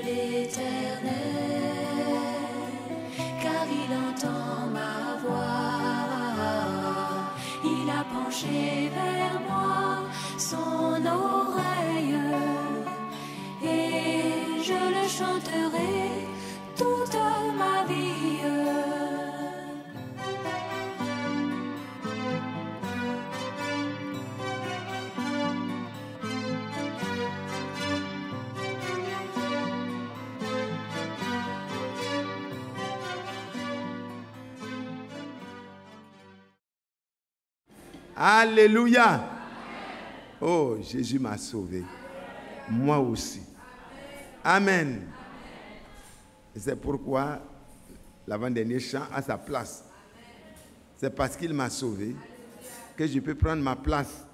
l'Éternel, car il entend ma voix. Il a penché vers moi son oreille, et je le chanterai toute ma vie. Alléluia. Oh, Jésus m'a sauvé. Moi aussi. Amen. Et c'est pourquoi l'avant-dernier chant a sa place. C'est parce qu'il m'a sauvé que je peux prendre ma place.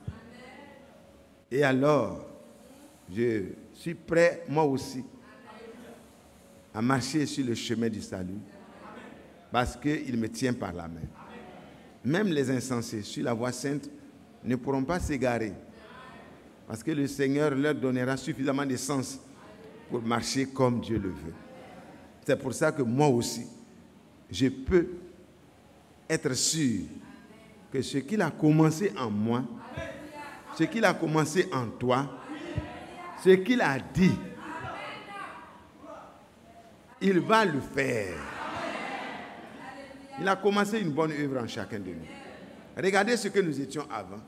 Et alors, je suis prêt, moi aussi, à marcher sur le chemin du salut parce qu'il me tient par la main. Même les insensés sur la voie sainte ne pourront pas s'égarer parce que le Seigneur leur donnera suffisamment de sens pour marcher comme Dieu le veut. C'est pour ça que moi aussi, je peux être sûr que ce qu'il a commencé en moi, ce qu'il a commencé en toi, ce qu'il a dit, il va le faire. Il a commencé une bonne œuvre en chacun de nous. Regardez ce que nous étions avant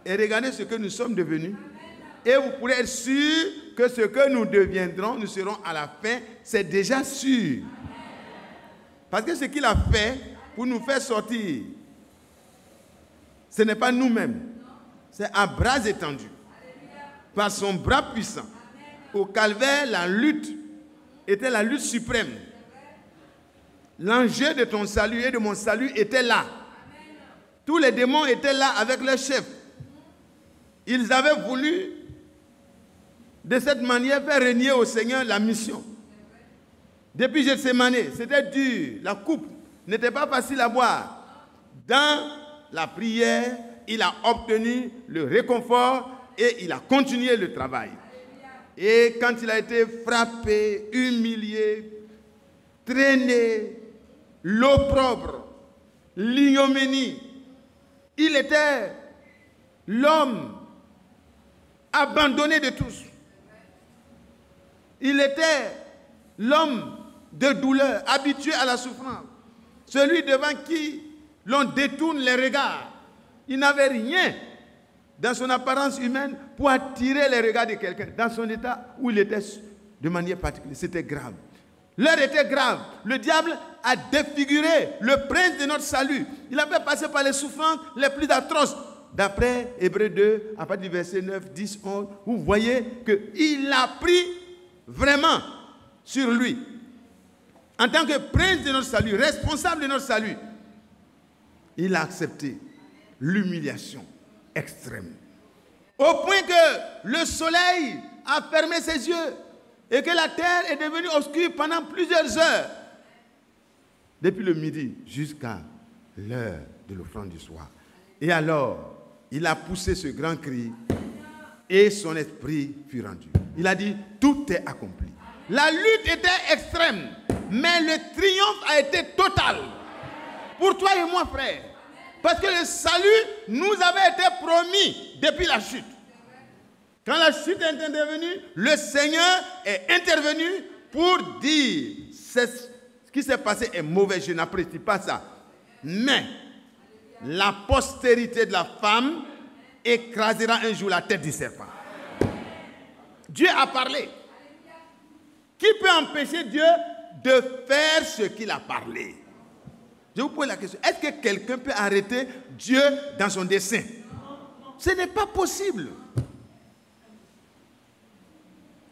et regardez ce que nous sommes devenus. Et vous pourrez être sûr que ce que nous deviendrons, nous serons à la fin, c'est déjà sûr. Parce que ce qu'il a fait pour nous faire sortir, ce n'est pas nous-mêmes, c'est à bras étendus, par son bras puissant. Au calvaire, la lutte était la lutte suprême. L'enjeu de ton salut et de mon salut était là. Tous les démons étaient là avec leur chef. Ils avaient voulu, de cette manière, faire régner au Seigneur la mission. Depuis Gethsémane, c'était dur. La coupe n'était pas facile à boire. Dans la prière, il a obtenu le réconfort et il a continué le travail. Et quand il a été frappé, humilié, traîné, l'opprobre, l'ignominie, il était l'homme abandonné de tous. Il était l'homme de douleur, habitué à la souffrance. Celui devant qui l'on détourne les regards. Il n'avait rien dans son apparence humaine pour attirer les regards de quelqu'un. Dans son état où il était de manière particulière, c'était grave. L'heure était grave. Le diable a défiguré le prince de notre salut. Il a fait passer par les souffrances les plus atroces. D'après Hébreux 2, à partir du verset 9, 10, 11, vous voyez qu'il a pris vraiment sur lui, en tant que prince de notre salut, responsable de notre salut, il a accepté l'humiliation extrême. Au point que le soleil a fermé ses yeux et que la terre est devenue obscure pendant plusieurs heures, depuis le midi jusqu'à l'heure de l'offrande du soir. Et alors, il a poussé ce grand cri et son esprit fut rendu. Il a dit, tout est accompli. La lutte était extrême, mais le triomphe a été total. Pour toi et moi, frère. Parce que le salut nous avait été promis depuis la chute. Quand la chute est intervenue, le Seigneur est intervenu pour dire, ce qui s'est passé est mauvais, je n'apprécie pas ça. Mais la postérité de la femme écrasera un jour la tête du serpent. Dieu a parlé. Qui peut empêcher Dieu de faire ce qu'il a parlé? Je vous pose la question. Est-ce que quelqu'un peut arrêter Dieu dans son dessein? Ce n'est pas possible.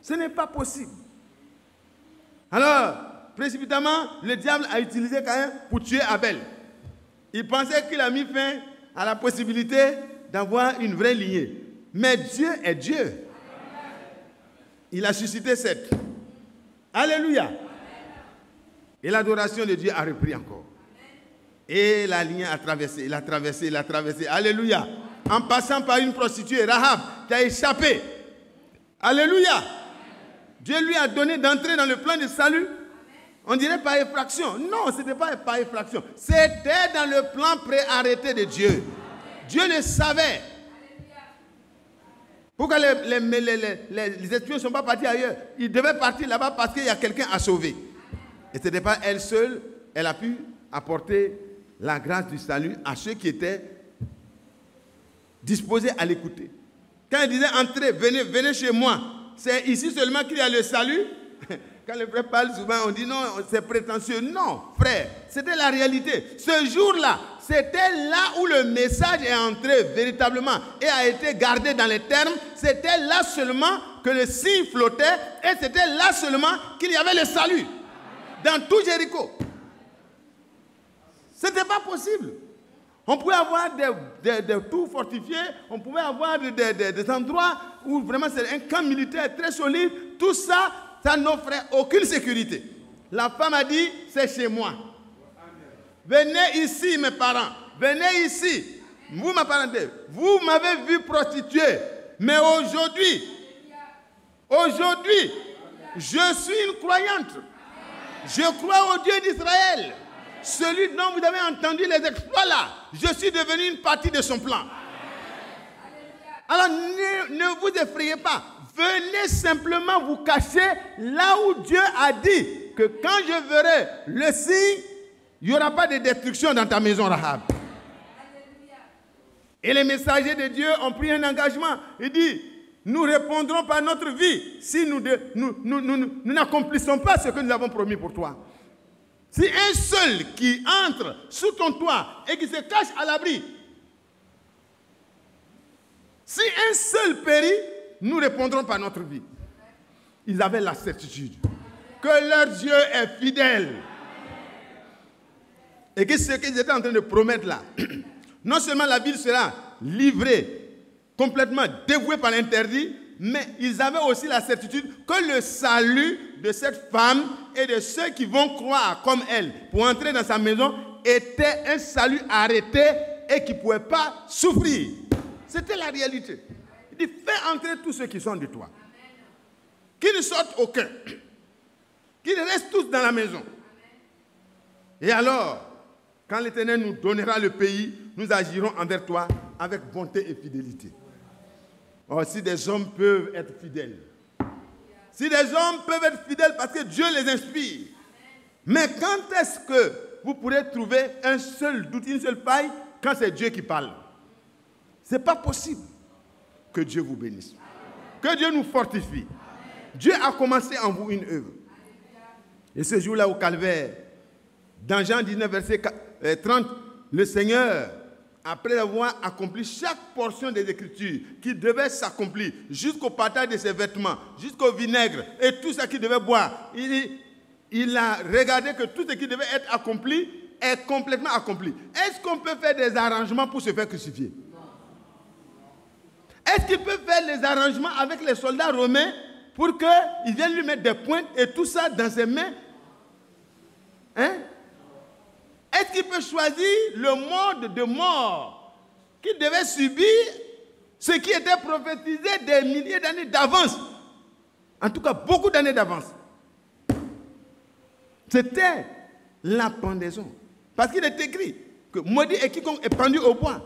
Ce n'est pas possible. Alors, précipitamment, le diable a utilisé Caïn pour tuer Abel. Il pensait qu'il a mis fin à la possibilité d'avoir une vraie lignée. Mais Dieu est Dieu. Il a suscité Seth. Alléluia. Et l'adoration de Dieu a repris encore. Et la lignée a traversé, il a traversé, il a traversé. Alléluia. En passant par une prostituée, Rahab, qui a échappé. Alléluia. Dieu lui a donné d'entrer dans le plan de salut. On dirait par effraction. Non, ce n'était pas par effraction. C'était dans le plan préarrêté de Dieu. Dieu le savait. Pourquoi les espions ne sont pas partis ailleurs? Ils devaient partir là-bas parce qu'il y a quelqu'un à sauver. Et ce n'était pas elle seule. Elle a pu apporter la grâce du salut à ceux qui étaient disposés à l'écouter. Quand elle disait entrez, venez chez moi, c'est ici seulement qu'il y a le salut. Quand les frères parlent souvent, on dit non, c'est prétentieux. Non, frère, c'était la réalité. Ce jour-là, c'était là où le message est entré véritablement et a été gardé dans les termes. C'était là seulement que le signe flottait et c'était là seulement qu'il y avait le salut. Dans tout Jéricho. Ce n'était pas possible. On pouvait avoir des tours fortifiés, on pouvait avoir des endroits où vraiment c'est un camp militaire très solide. Tout ça, ça n'offrait aucune sécurité. La femme a dit, c'est chez moi. Venez ici, mes parents. Venez ici. Vous, ma parenté, vous m'avez vu prostituée. Mais aujourd'hui, je suis une croyante. Je crois au Dieu d'Israël. Celui dont vous avez entendu les exploits là, je suis devenu une partie de son plan. Alors ne vous effrayez pas. Venez simplement vous cacher là où Dieu a dit que quand je verrai le signe, il n'y aura pas de destruction dans ta maison, Rahab. Et les messagers de Dieu ont pris un engagement. Il dit, nous répondrons par notre vie si nous n'accomplissons pas ce que nous avons promis pour toi. Si un seul qui entre sous ton toit et qui se cache à l'abri, si un seul périt, nous répondrons par notre vie. Ils avaient la certitude que leur Dieu est fidèle. Et que ce qu'ils étaient en train de promettre là, non seulement la ville sera livrée, complètement dévouée par l'interdit, mais ils avaient aussi la certitude que le salut de cette femme et de ceux qui vont croire comme elle pour entrer dans sa maison était un salut arrêté et qui ne pouvait pas souffrir. C'était la réalité. Il dit, fais entrer tous ceux qui sont de toi. Qu'ils ne sortent aucun. Qu'ils restent tous dans la maison. Et alors, quand l'Éternel nous donnera le pays, nous agirons envers toi avec bonté et fidélité. Or, si des hommes peuvent être fidèles, si des hommes peuvent être fidèles parce que Dieu les inspire, mais quand est-ce que vous pourrez trouver un seul doute, une seule faille, quand c'est Dieu qui parle? Ce n'est pas possible. Que Dieu vous bénisse. Que Dieu nous fortifie. Dieu a commencé en vous une œuvre. Et ce jour-là au calvaire, dans Jean 19, verset 30, le Seigneur, après avoir accompli chaque portion des Écritures qui devait s'accomplir, jusqu'au partage de ses vêtements, jusqu'au vinaigre et tout ce qu'il devait boire, il a regardé que tout ce qui devait être accompli est complètement accompli. Est-ce qu'on peut faire des arrangements pour se faire crucifier? Est-ce qu'il peut faire les arrangements avec les soldats romains pour qu'ils viennent lui mettre des pointes et tout ça dans ses mains? Hein? Est-ce qu'il peut choisir le mode de mort qu'il devait subir, ce qui était prophétisé des milliers d'années d'avance? En tout cas, beaucoup d'années d'avance. C'était la pendaison. Parce qu'il est écrit que maudit est quiconque est pendu au bois.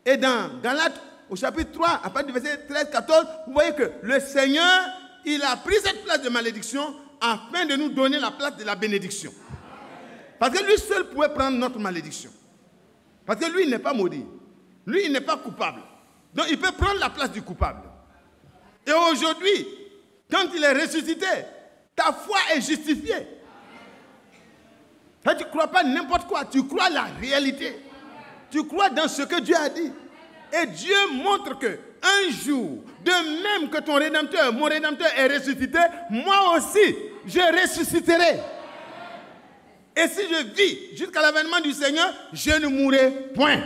Et dans Galates, au chapitre 3, à partir du verset 13-14, vous voyez que le Seigneur, il a pris cette place de malédiction afin de nous donner la place de la bénédiction. Parce que lui seul pouvait prendre notre malédiction. Parce que lui, il n'est pas maudit. Lui, il n'est pas coupable. Donc, il peut prendre la place du coupable. Et aujourd'hui, quand il est ressuscité, ta foi est justifiée. Tu ne crois pas n'importe quoi, tu crois la réalité. Tu crois dans ce que Dieu a dit. Et Dieu montre que un jour, de même que ton Rédempteur, mon Rédempteur est ressuscité, moi aussi, je ressusciterai. Et si je vis jusqu'à l'avènement du Seigneur, je ne mourrai point.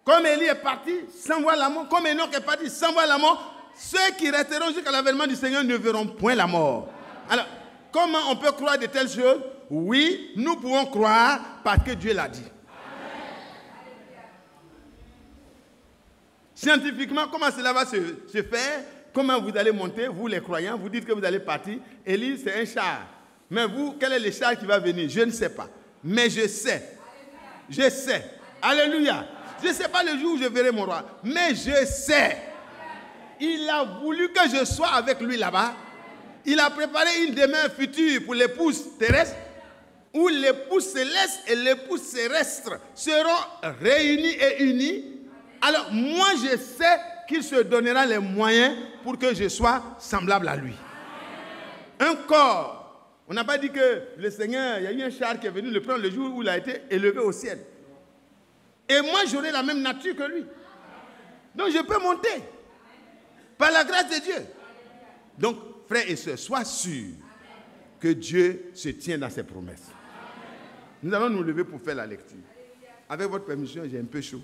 Comme Élie est parti sans voir la mort, comme Enoch est parti sans voir la mort, ceux qui resteront jusqu'à l'avènement du Seigneur ne verront point la mort. Alors, comment on peut croire de telles choses? Oui, nous pouvons croire parce que Dieu l'a dit. Scientifiquement, comment cela va se faire? comment vous allez monter, vous les croyants, vous dites que vous allez partir. Élie, c'est un char. Mais vous, quel est le char qui va venir? Je ne sais pas. Mais je sais. Je sais. Alléluia. Je ne sais pas le jour où je verrai mon roi. Mais je sais. Il a voulu que je sois avec lui là-bas. Il a préparé une demeure future pour l'épouse terrestre, où l'épouse céleste et l'épouse terrestre seront réunis et unis. Alors moi je sais qu'il se donnera les moyens pour que je sois semblable à lui. Un corps. On n'a pas dit que le Seigneur, il y a eu un char qui est venu le prendre le jour où il a été élevé au ciel. Et moi j'aurai la même nature que lui. Donc je peux monter. Par la grâce de Dieu. Donc, frères et sœurs, sois sûr que Dieu se tient dans ses promesses. Nous allons nous lever pour faire la lecture. Avec votre permission, j'ai un peu chaud.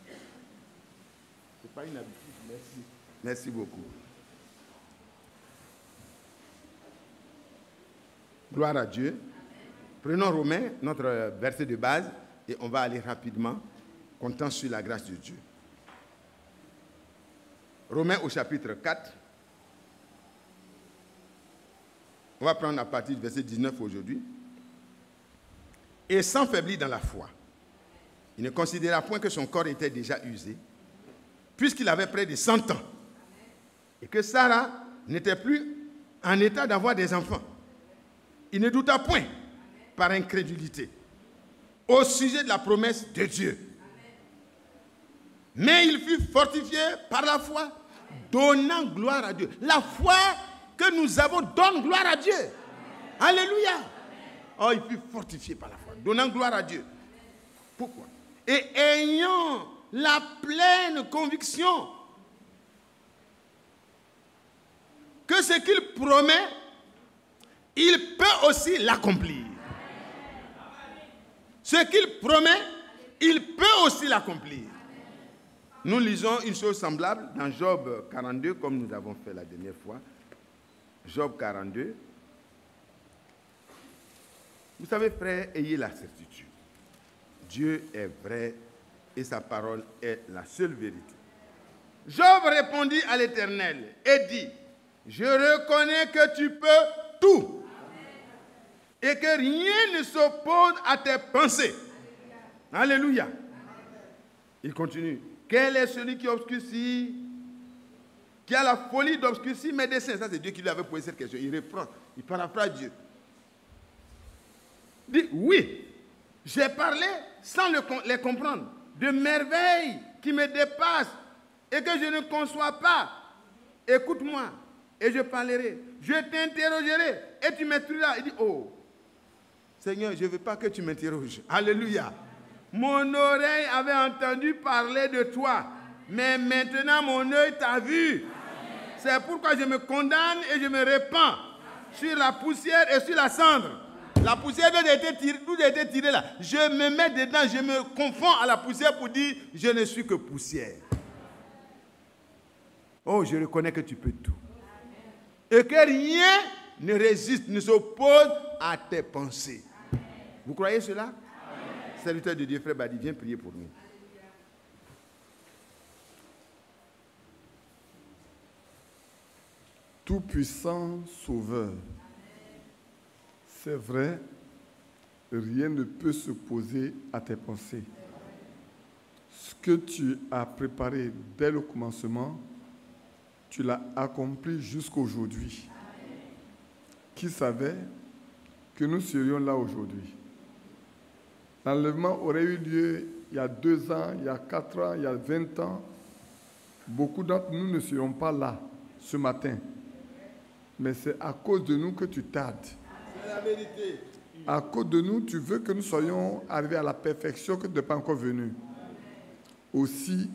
Ce n'est pas une habitude. Merci. Merci beaucoup. Gloire à Dieu. Prenons Romains, notre verset de base, et on va aller rapidement, comptant sur la grâce de Dieu. Romains au chapitre 4. On va prendre à partir du verset 19 aujourd'hui. Et sans faiblir dans la foi, il ne considéra point que son corps était déjà usé, puisqu'il avait près de 100 ans, et que Sarah n'était plus en état d'avoir des enfants. Il ne douta point, par incrédulité, au sujet de la promesse de Dieu. Mais il fut fortifié par la foi, donnant gloire à Dieu. La foi que nous avons donne gloire à Dieu. Amen. Alléluia. Amen. Oh, il fut fortifié par la foi, donnant gloire à Dieu. Pourquoi? Et ayant la pleine conviction que ce qu'il promet, il peut aussi l'accomplir. Ce qu'il promet, il peut aussi l'accomplir. Nous lisons une chose semblable dans Job 42, comme nous avons fait la dernière fois. Job 42. Vous savez, frères, ayez la certitude. Dieu est vrai et sa parole est la seule vérité. Job répondit à l'Éternel et dit, je reconnais que tu peux tout et que rien ne s'oppose à tes pensées. Alléluia. Il continue. Quel est celui qui obscurcit, qui a la folie d'obscurcir mes desseins? Ça, c'est Dieu qui lui avait posé cette question. Il reprend, il paraphrase Dieu. Il dit, oui, j'ai parlé sans les comprendre, de merveilles qui me dépassent et que je ne conçois pas. Écoute-moi et je parlerai. Je t'interrogerai et tu m'instruiras. Il dit, oh, Seigneur, je ne veux pas que tu m'interroges. Alléluia. Mon oreille avait entendu parler de toi, mais maintenant mon œil t'a vu. C'est pourquoi je me condamne et je me répands sur la poussière et sur la cendre. La poussière d'où j'ai été tiré là, je me mets dedans, je me confonds à la poussière pour dire, je ne suis que poussière. Oh, je reconnais que tu peux tout. Et que rien ne résiste, ne s'oppose à tes pensées. Vous croyez cela? Serviteur de Dieu, frère Badi, viens prier pour nous. Tout-puissant Sauveur, c'est vrai, rien ne peut s'opposer à tes pensées. Ce que tu as préparé dès le commencement, tu l'as accompli jusqu'aujourd'hui. Qui savait que nous serions là aujourd'hui? L'enlèvement aurait eu lieu il y a 2 ans, il y a 4 ans, il y a 20 ans. Beaucoup d'entre nous ne seront pas là ce matin. Mais c'est à cause de nous que tu tardes. C'est la vérité. À cause de nous, tu veux que nous soyons arrivés à la perfection que tu n'es pas encore venu. Aussi,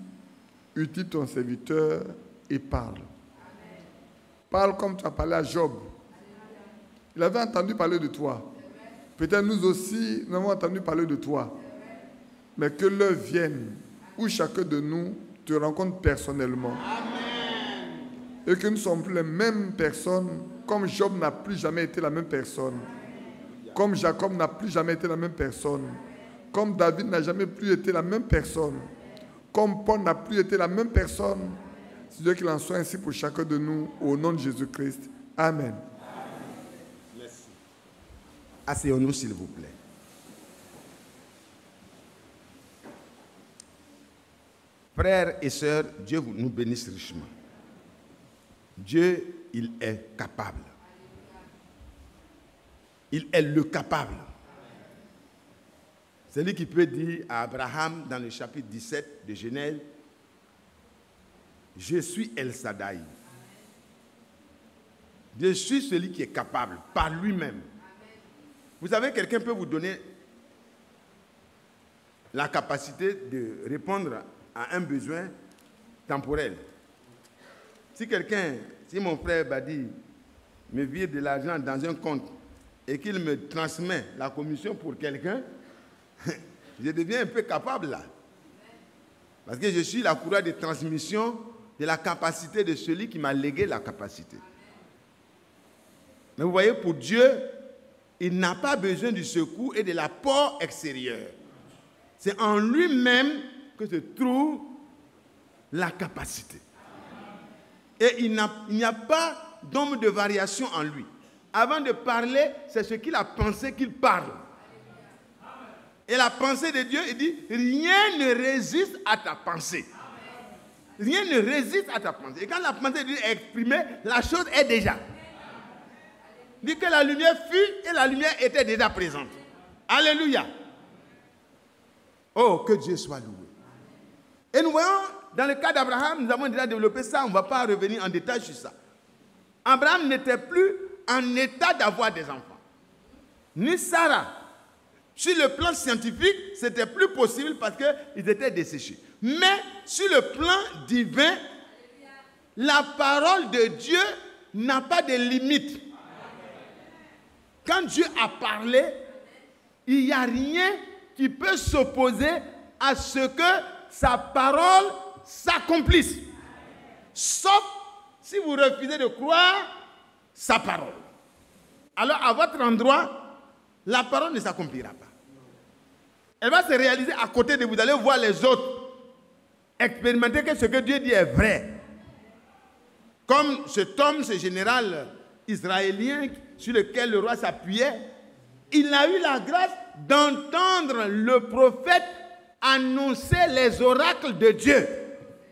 utilise ton serviteur et parle. Parle comme tu as parlé à Job. Il avait entendu parler de toi. Peut-être nous aussi, nous avons entendu parler de toi. Mais que l'heure vienne où chacun de nous te rencontre personnellement. Amen. Et que nous ne sommes plus les mêmes personnes, comme Job n'a plus jamais été la même personne. Comme Jacob n'a plus jamais été la même personne. Comme David n'a jamais plus été la même personne. Comme Paul n'a plus été la même personne. C'est Dieu qu'il en soit ainsi pour chacun de nous, au nom de Jésus-Christ. Amen. Merci. Asseyons-nous, s'il vous plaît. Frères et sœurs, Dieu nous bénisse richement. Dieu, il est capable. Il est le capable. C'est lui qui peut dire à Abraham dans le chapitre 17 de Genèse, je suis El Shaddai. Je suis celui qui est capable par lui-même. Vous savez, quelqu'un peut vous donner la capacité de répondre à un besoin temporel. Si mon frère Badi me vire de l'argent dans un compte et qu'il me transmet la commission pour quelqu'un, je deviens un peu capable là. Parce que je suis la courroie de transmission de la capacité de celui qui m'a légué la capacité. Mais vous voyez, pour Dieu, il n'a pas besoin du secours et de l'apport extérieur. C'est en lui-même que se trouve la capacité. Et il n'y a pas d'ombre de variation en lui. Avant de parler, c'est ce qu'il a pensé qu'il parle. Et la pensée de Dieu, il dit, rien ne résiste à ta pensée. Rien ne résiste à ta pensée. Et quand la pensée de Dieu est exprimée, la chose est déjà. Il dit que la lumière fut et la lumière était déjà présente. Alléluia. Oh, que Dieu soit loué. Et nous voyons, dans le cas d'Abraham, nous avons déjà développé ça, on ne va pas revenir en détail sur ça. Abraham n'était plus en état d'avoir des enfants. Ni Sarah. Sur le plan scientifique, ce n'était plus possible parce qu'ils étaient desséchés. Mais sur le plan divin, la parole de Dieu n'a pas de limite. Quand Dieu a parlé, il n'y a rien qui peut s'opposer à ce que sa parole s'accomplisse. Sauf si vous refusez de croire sa parole. Alors à votre endroit, la parole ne s'accomplira pas. Elle va se réaliser à côté de vous. Vous allez voir les autres expérimenter que ce que Dieu dit est vrai. Comme cet homme, ce général israélien sur lequel le roi s'appuyait, il a eu la grâce d'entendre le prophète annoncer les oracles de Dieu.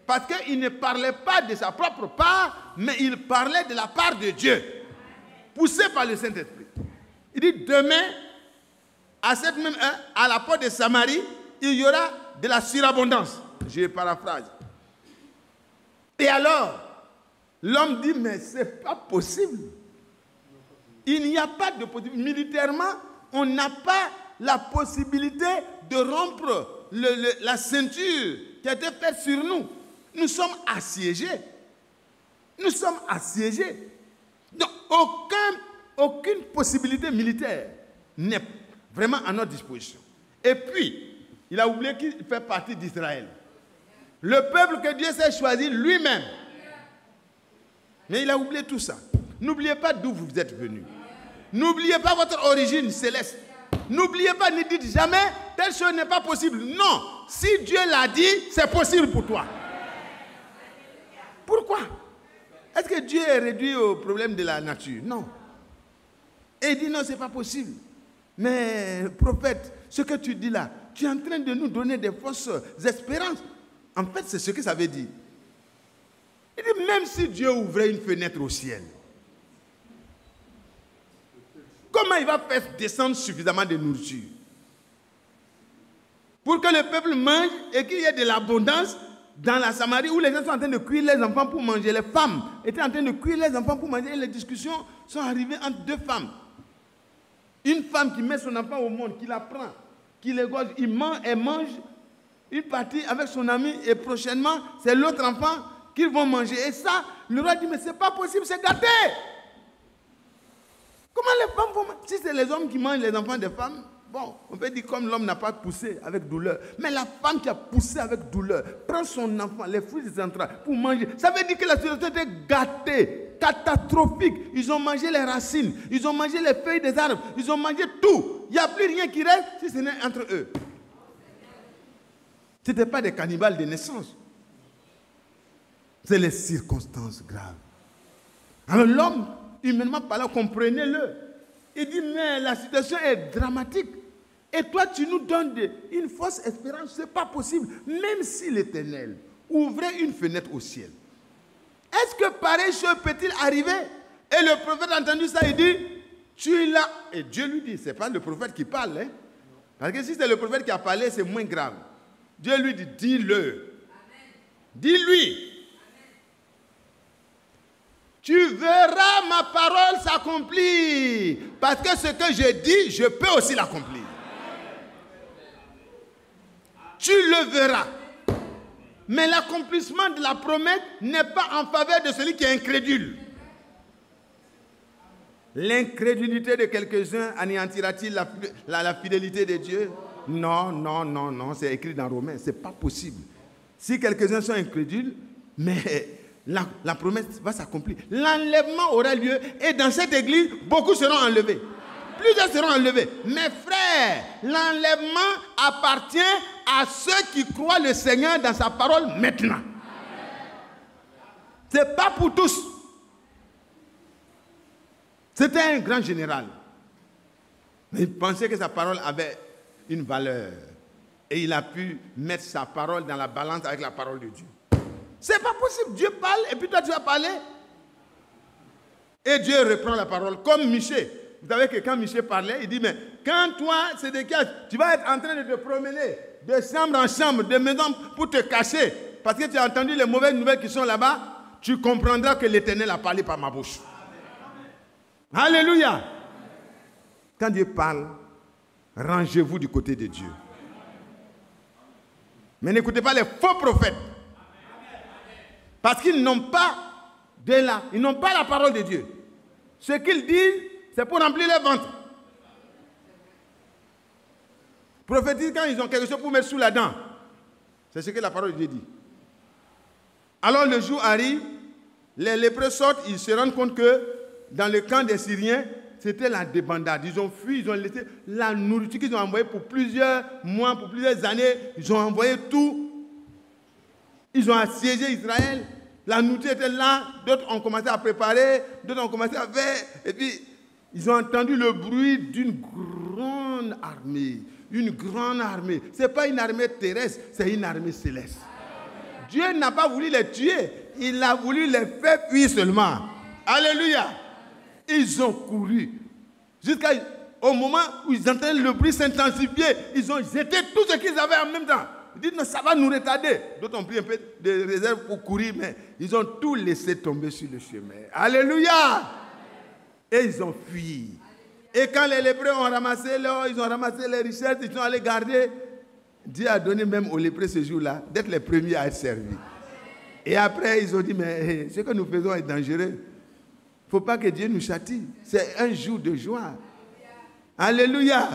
Parce qu'il ne parlait pas de sa propre part, mais il parlait de la part de Dieu, poussé par le Saint-Esprit. Il dit, demain, à cette même heure, à la porte de Samarie, il y aura de la surabondance. Je paraphrase. Et alors, l'homme dit, mais ce n'est pas possible. Il n'y a pas de possibilité. Militairement, on n'a pas la possibilité de rompre la ceinture qui a été faite sur nous. Nous sommes assiégés. Nous sommes assiégés. Donc, aucune possibilité militaire n'est vraiment à notre disposition. Et puis, il a oublié qu'il fait partie d'Israël. Le peuple que Dieu s'est choisi lui-même. Mais il a oublié tout ça. N'oubliez pas d'où vous êtes venus. N'oubliez pas votre origine céleste. N'oubliez pas, ne dites jamais, telle chose n'est pas possible. Non, si Dieu l'a dit, c'est possible pour toi. Pourquoi? Est-ce que Dieu est réduit au problème de la nature? Non. Et il dit non, ce n'est pas possible. Mais prophète, ce que tu dis là, tu es en train de nous donner des fausses espérances. En fait, c'est ce que ça veut dire. Il dit, même si Dieu ouvrait une fenêtre au ciel, comment il va faire descendre suffisamment de nourriture pour que le peuple mange et qu'il y ait de l'abondance dans la Samarie où les gens sont en train de cuire les enfants pour manger. Les femmes étaient en train de cuire les enfants pour manger et les discussions sont arrivées entre deux femmes. Une femme qui met son enfant au monde, qui la prend, qui l'égorge, elle mange une partie avec son ami et prochainement, c'est l'autre enfant qu'ils vont manger. Et ça, le roi dit, mais c'est pas possible, c'est gâté. Comment les femmes vont manger? Si c'est les hommes qui mangent les enfants des femmes, bon, on peut dire comme l'homme n'a pas poussé avec douleur. Mais la femme qui a poussé avec douleur prend son enfant, les fruits des entrailles pour manger. Ça veut dire que la situation était gâtée, catastrophique. Ils ont mangé les racines, ils ont mangé les feuilles des arbres, ils ont mangé tout. Il n'y a plus rien qui reste si ce n'est entre eux. Ce n'étaient pas des cannibales de naissance. C'est les circonstances graves. Alors l'homme, humainement parlant, comprenez-le. Il dit, mais la situation est dramatique. Et toi, tu nous donnes une fausse espérance. Ce n'est pas possible. Même si l'Éternel ouvrait une fenêtre au ciel. Est-ce que pareille chose peut-il arriver? Et le prophète a entendu ça, il dit, tu l'as. Et Dieu lui dit, ce n'est pas le prophète qui parle. Hein? Parce que si c'est le prophète qui a parlé, c'est moins grave. Dieu lui dit, dis-le. Dis-lui. Tu verras ma parole s'accomplir. Parce que ce que je dis, je peux aussi l'accomplir. Tu le verras. Mais l'accomplissement de la promesse n'est pas en faveur de celui qui est incrédule. L'incrédulité de quelques-uns anéantira-t-il la fidélité de Dieu? Non, non, non, non, c'est écrit dans Romains, ce n'est pas possible. Si quelques-uns sont incrédules, mais la promesse va s'accomplir. L'enlèvement aura lieu et dans cette église, beaucoup seront enlevés. Plusieurs seront enlevés. Mais frère, l'enlèvement appartient à ceux qui croient le Seigneur dans sa parole maintenant. Ce n'est pas pour tous. C'était un grand général. Mais il pensait que sa parole avait une valeur. Et il a pu mettre sa parole dans la balance avec la parole de Dieu. C'est pas possible. Dieu parle et puis toi tu vas parler. Et Dieu reprend la parole comme Michée. Vous savez que quand Michée parlait, il dit, mais quand toi, Sédéchias, tu vas être en train de te promener de chambre en chambre, de maison pour te cacher, parce que tu as entendu les mauvaises nouvelles qui sont là-bas, tu comprendras que l'Éternel a parlé par ma bouche. Alléluia. Quand Dieu parle, rangez-vous du côté de Dieu. Mais n'écoutez pas les faux prophètes. Parce qu'ils n'ont pas ils n'ont pas la parole de Dieu. Ce qu'ils disent, c'est pour remplir les ventres. Prophétisent quand ils ont quelque chose pour mettre sous la dent. C'est ce que la parole de Dieu dit. Alors le jour arrive, les lépreux sortent, ils se rendent compte que dans le camp des Syriens, c'était la débandade. Ils ont fui, ils ont laissé la nourriture qu'ils ont envoyée pour plusieurs mois, pour plusieurs années. Ils ont envoyé tout. Ils ont assiégé Israël. La nourriture était là. D'autres ont commencé à préparer. D'autres ont commencé à faire. Et puis, ils ont entendu le bruit d'une grande armée. Une grande armée. Ce n'est pas une armée terrestre, c'est une armée céleste. Dieu n'a pas voulu les tuer. Il a voulu les faire fuir seulement. Alléluia. Ils ont couru. Jusqu'au moment où ils entendaient le bruit s'intensifier, ils ont jeté tout ce qu'ils avaient en même temps. Ils disent, non, ça va nous retarder. D'autres ont pris un peu de réserve pour courir, mais ils ont tout laissé tomber sur le chemin. Alléluia. Et ils ont fui. Et quand les lépreux ont ramassé l'or, ils ont ramassé les richesses, ils sont allés garder. Dieu a donné même aux lépreux ce jour-là d'être les premiers à être servis. Et après, ils ont dit, mais ce que nous faisons est dangereux. Il ne faut pas que Dieu nous châtie. C'est un jour de joie. Alléluia.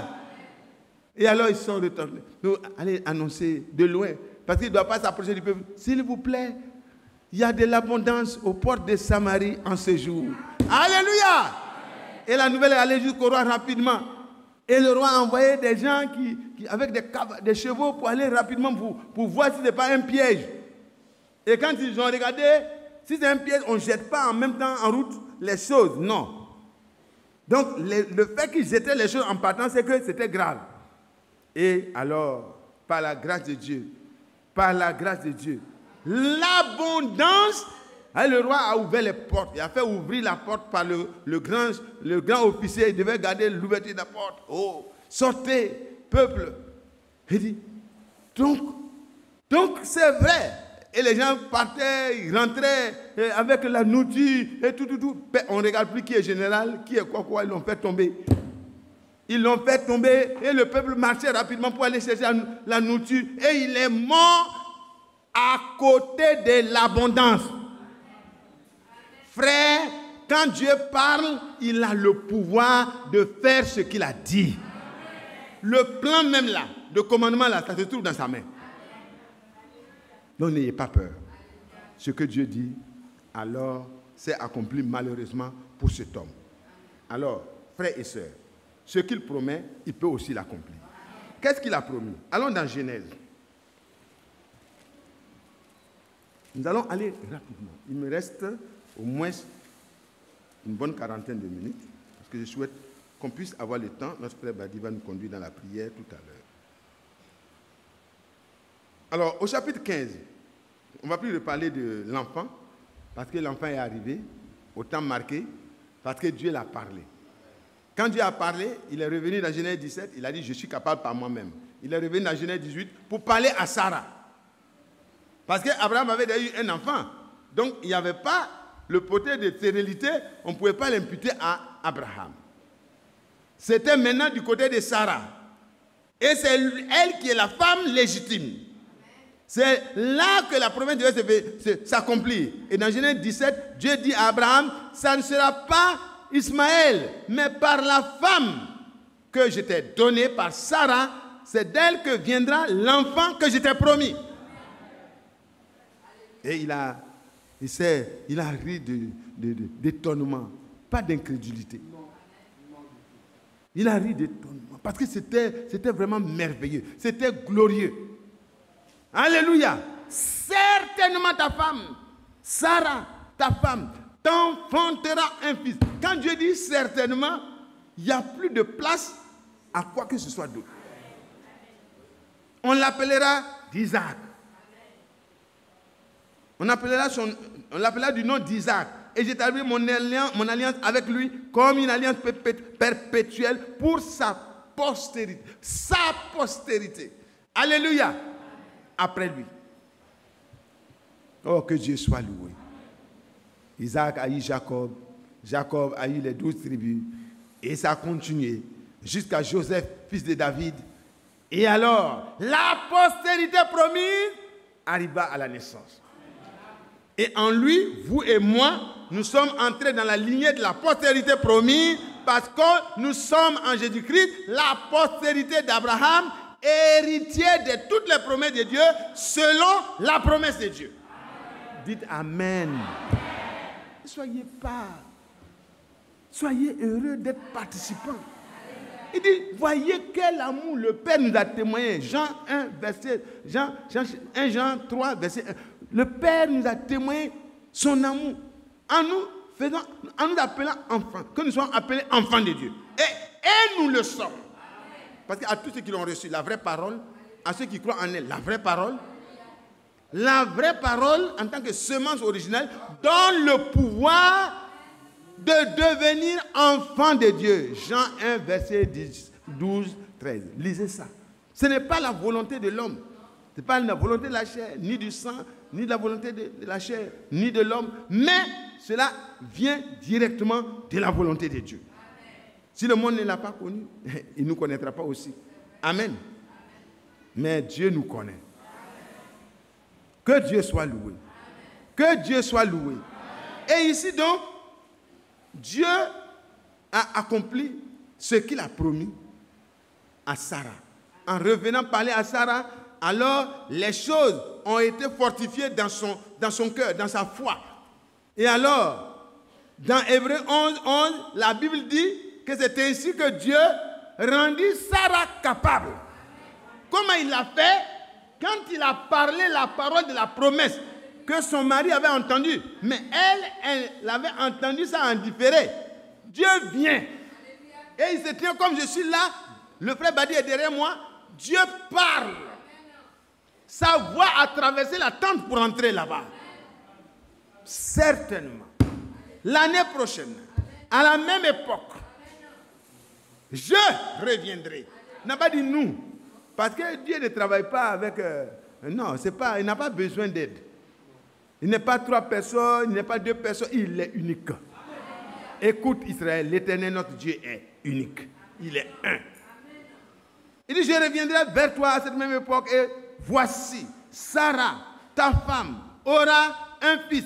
Et alors ils sont retournés. Nous allons annoncer de loin. Parce qu'il ne doit pas s'approcher du peuple. S'il vous plaît, il y a de l'abondance aux portes de Samarie en ce jour. Alléluia. Et la nouvelle est allée jusqu'au roi rapidement. Et le roi a envoyé des gens avec des chevaux pour aller rapidement pour voir si ce n'est pas un piège. Et quand ils ont regardé, si c'est un piège, on ne jette pas en même temps en route les choses. Non. Donc, le fait qu'ils jetaient les choses en partant, c'est que c'était grave. Et alors, par la grâce de Dieu, l'abondance, le roi a ouvert les portes. Il a fait ouvrir la porte par le grand officier. Il devait garder l'ouverture de la porte. Oh, sortez, peuple. Il dit, donc c'est vrai. Et les gens partaient, ils rentraient avec la nourriture et tout. On ne regarde plus qui est général, qui est quoi, ils l'ont fait tomber. Ils l'ont fait tomber et le peuple marchait rapidement pour aller chercher la nourriture. Et il est mort à côté de l'abondance. Frère, quand Dieu parle, il a le pouvoir de faire ce qu'il a dit. Le plan même là, le commandement là, ça se trouve dans sa main. Donc n'ayez pas peur. Ce que Dieu dit, alors, c'est accompli malheureusement pour cet homme. Alors, frères et sœurs, ce qu'il promet, il peut aussi l'accomplir. Qu'est-ce qu'il a promis? Allons dans Genèse. Nous allons aller rapidement. Il me reste au moins une bonne quarantaine de minutes, parce que je souhaite qu'on puisse avoir le temps. Notre frère Badi va nous conduire dans la prière tout à l'heure. Alors, au chapitre 15, on ne va plus reparler de l'enfant, parce que l'enfant est arrivé au temps marqué, parce que Dieu l'a parlé. Quand Dieu a parlé, il est revenu dans Genèse 17, il a dit, je suis capable par moi-même. Il est revenu dans Genèse 18 pour parler à Sarah. Parce qu'Abraham avait déjà eu un enfant. Donc, il n'y avait pas le côté de stérilité, on ne pouvait pas l'imputer à Abraham. C'était maintenant du côté de Sarah. Et c'est elle qui est la femme légitime. C'est là que la promesse de Dieu s'accomplit. Et dans Genèse 17, Dieu dit à Abraham, ça ne sera pas Ismaël, mais par la femme que je t'ai donnée, par Sarah, c'est d'elle que viendra l'enfant que je t'ai promis. Et il a ri d'étonnement, pas d'incrédulité. Il a ri d'étonnement, parce que c'était vraiment merveilleux, c'était glorieux. Alléluia. Certainement ta femme, Sarah, ta femme, t'enfantera un fils. Quand Dieu dit certainement, il n'y a plus de place à quoi que ce soit d'autre. On l'appellera d'Isaac. On l'appellera du nom d'Isaac. Et j'établis mon alliance avec lui comme une alliance perpétuelle pour sa postérité. Sa postérité. Alléluia. Après lui. Oh, que Dieu soit loué. Isaac a eu Jacob. Jacob a eu les 12 tribus. Et ça a continué jusqu'à Joseph, fils de David. Et alors, la postérité promise arriva à la naissance. Et en lui, vous et moi, nous sommes entrés dans la lignée de la postérité promise parce que nous sommes en Jésus-Christ, la postérité d'Abraham, héritier de toutes les promesses de Dieu, selon la promesse de Dieu. Dites Amen. Soyez heureux d'être participants. Il dit, voyez quel amour le Père nous a témoigné. Jean 1, 3, verset 1. Le Père nous a témoigné son amour en nous appelant enfants, que nous soyons appelés enfants de Dieu. Et nous le sommes. Parce qu'à tous ceux qui l'ont reçu, la vraie parole, à ceux qui croient en elle, la vraie parole en tant que semence originelle, donne le pouvoir de devenir enfant de Dieu. Jean 1, verset 12, 13. Lisez ça. Ce n'est pas la volonté de l'homme. Ce n'est pas la volonté de la chair, ni du sang, ni de la volonté de la chair, ni de l'homme. Mais cela vient directement de la volonté de Dieu. Si le monde ne l'a pas connu, il ne nous connaîtra pas aussi. Amen. Mais Dieu nous connaît. Que Dieu soit loué. Que Dieu soit loué. Et ici donc, Dieu a accompli ce qu'il a promis à Sarah. En revenant parler à Sarah, alors les choses ont été fortifiées dans son cœur, dans sa foi. Et alors, dans Hébreux 11, la Bible dit que c'est ainsi que Dieu rendit Sarah capable. Comment il l'a fait? Quand il a parlé la parole de la promesse que son mari avait entendue, mais elle avait entendu ça en différé. Dieu vient. Et il se tient comme je suis là, le frère Badi est derrière moi, Dieu parle. Sa voix a traversé la tente pour entrer là-bas. Certainement. L'année prochaine, à la même époque, je reviendrai. Il n'a pas dit nous. Parce que Dieu ne travaille pas avec... non, il n'a pas besoin d'aide. Il n'est pas 3 personnes, il n'est pas 2 personnes, il est unique. Écoute Israël, l'Éternel notre Dieu est unique. Il est un. Il dit, je reviendrai vers toi à cette même époque et voici, Sarah, ta femme, aura un fils.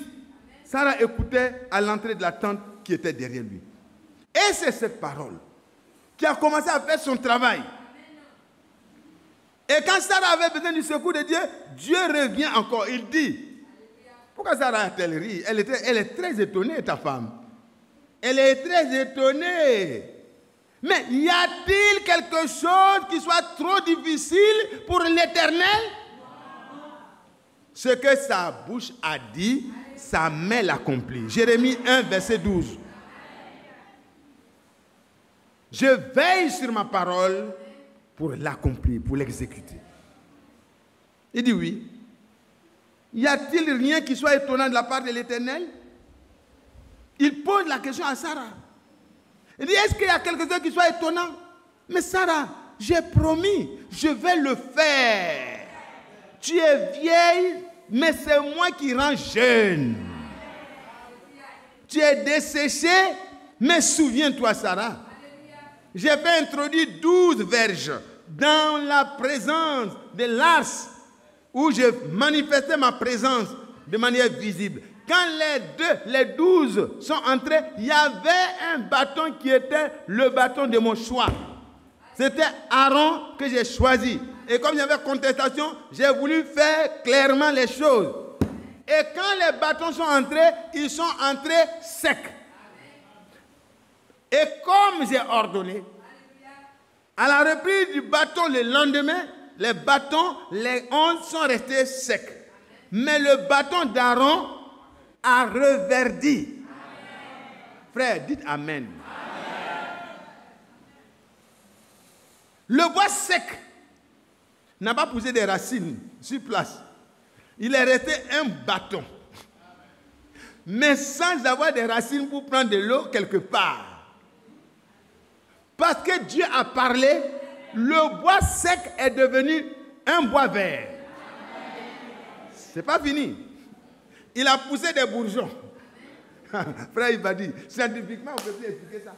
Sarah écoutait à l'entrée de la tente qui était derrière lui. Et c'est cette parole qui a commencé à faire son travail. Et quand Sarah avait besoin du secours de Dieu, Dieu revient encore. Il dit, pourquoi Sarah a-t-elle ri? Elle est très étonnée, ta femme. Elle est très étonnée. Mais y a-t-il quelque chose qui soit trop difficile pour l'Éternel? Ce que sa bouche a dit, sa main l'accomplit. Jérémie 1, verset 12. Je veille sur ma parole pour l'accomplir, pour l'exécuter. Il dit oui. Y a-t-il rien qui soit étonnant de la part de l'Éternel? Il pose la question à Sarah. Il dit, est-ce qu'il y a quelque chose qui soit étonnant? Mais Sarah, j'ai promis, je vais le faire. Tu es vieille, mais c'est moi qui rends jeune. Tu es desséchée, mais souviens-toi, Sarah. J'ai fait introduire 12 verges dans la présence de Lars, où je manifestais ma présence de manière visible. Quand les 12 sont entrés, il y avait un bâton qui était le bâton de mon choix. C'était Aaron que j'ai choisi. Et comme il y avait contestation, j'ai voulu faire clairement les choses. Et quand les bâtons sont entrés, ils sont entrés secs. Et comme j'ai ordonné, à la reprise du bâton le lendemain, les bâtons, les 11 sont restés secs. Mais le bâton d'Aaron a reverdi. Frère, dites Amen. Le bois sec n'a pas poussé des racines sur place. Il est resté un bâton. Mais sans avoir des racines pour prendre de l'eau quelque part. Parce que Dieu a parlé, le bois sec est devenu un bois vert. C'est pas fini. Il a poussé des bourgeons. Frère, il va dire, scientifiquement, on ne peut plus expliquer ça.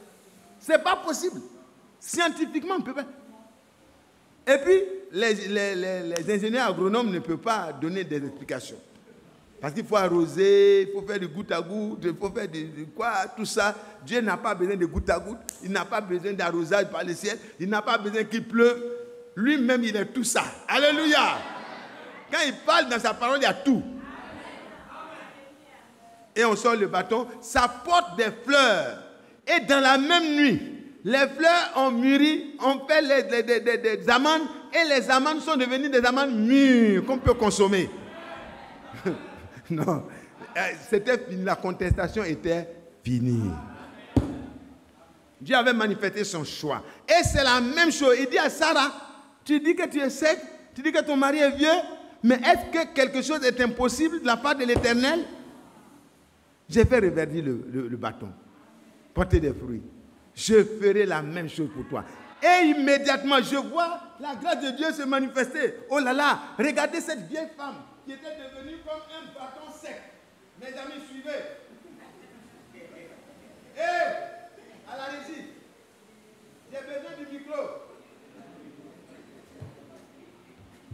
C'est pas possible. Scientifiquement, on ne peut pas. Et puis, les ingénieurs agronomes ne peuvent pas donner des explications. Parce qu'il faut arroser, il faut faire du goutte à goutte, il faut faire de quoi, tout ça. Dieu n'a pas besoin de goutte à goutte, il n'a pas besoin d'arrosage par le ciel, il n'a pas besoin qu'il pleuve. Lui-même, il est tout ça. Alléluia. Quand il parle dans sa parole, il y a tout. Et on sort le bâton, ça porte des fleurs. Et dans la même nuit, les fleurs ont mûri, on fait des amandes, et les amandes sont devenues des amandes mûres qu'on peut consommer. Non, c'était fini, la contestation était finie. Dieu avait manifesté son choix. Et c'est la même chose. Il dit à Sarah, tu dis que tu es sec, tu dis que ton mari est vieux, mais est-ce que quelque chose est impossible de la part de l'Éternel? J'ai fait reverdir le bâton, porter des fruits. Je ferai la même chose pour toi. Et immédiatement, je vois la grâce de Dieu se manifester. Oh là là, regardez cette vieille femme qui était devenue comme un bâton sec. Mes amis, suivez. Et à la régie, j'ai besoin du micro.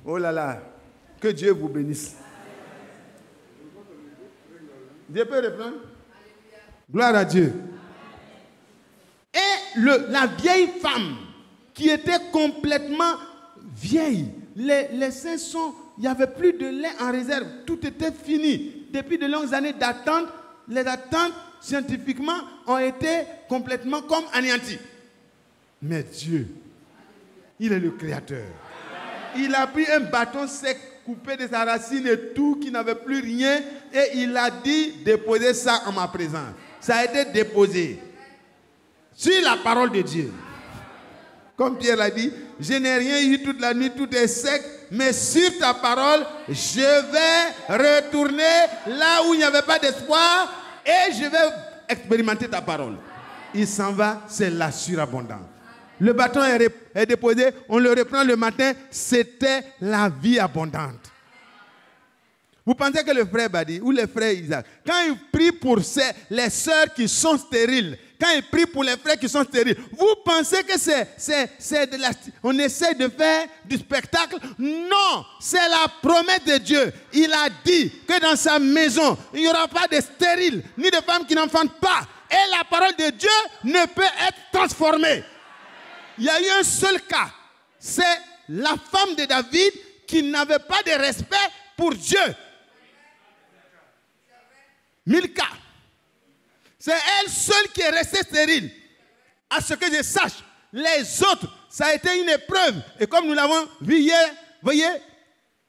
Oh là là, que Dieu vous bénisse. Dieu peut reprendre? Gloire à Dieu. Et la vieille femme qui était complètement vieille, les seins sont, il n'y avait plus de lait en réserve, tout était fini. Depuis de longues années d'attente, les attentes scientifiquement ont été complètement comme anéanties. Mais Dieu, il est le Créateur. Il a pris un bâton sec, coupé de sa racine et tout, qui n'avait plus rien, et il a dit, déposez ça en ma présence. Ça a été déposé sur la parole de Dieu. Comme Pierre l'a dit, je n'ai rien eu toute la nuit, tout est sec, mais sur ta parole, je vais retourner là où il n'y avait pas d'espoir et je vais expérimenter ta parole. Il s'en va, c'est la surabondance. Le bâton est déposé, on le reprend le matin, c'était la vie abondante. Vous pensez que le frère Badi ou le frère Isaac, quand il prie pour les sœurs qui sont stériles, quand il prie pour les frères qui sont stériles, vous pensez que on essaie de faire du spectacle? Non, c'est la promesse de Dieu. Il a dit que dans sa maison, il n'y aura pas de stériles, ni de femmes qui n'enfantent pas. Et la parole de Dieu ne peut être transformée. Il y a eu un seul cas. C'est la femme de David qui n'avait pas de respect pour Dieu. Milka. C'est elle seule qui est restée stérile. À ce que je sache, les autres, ça a été une épreuve. Et comme nous l'avons vu hier, voyez,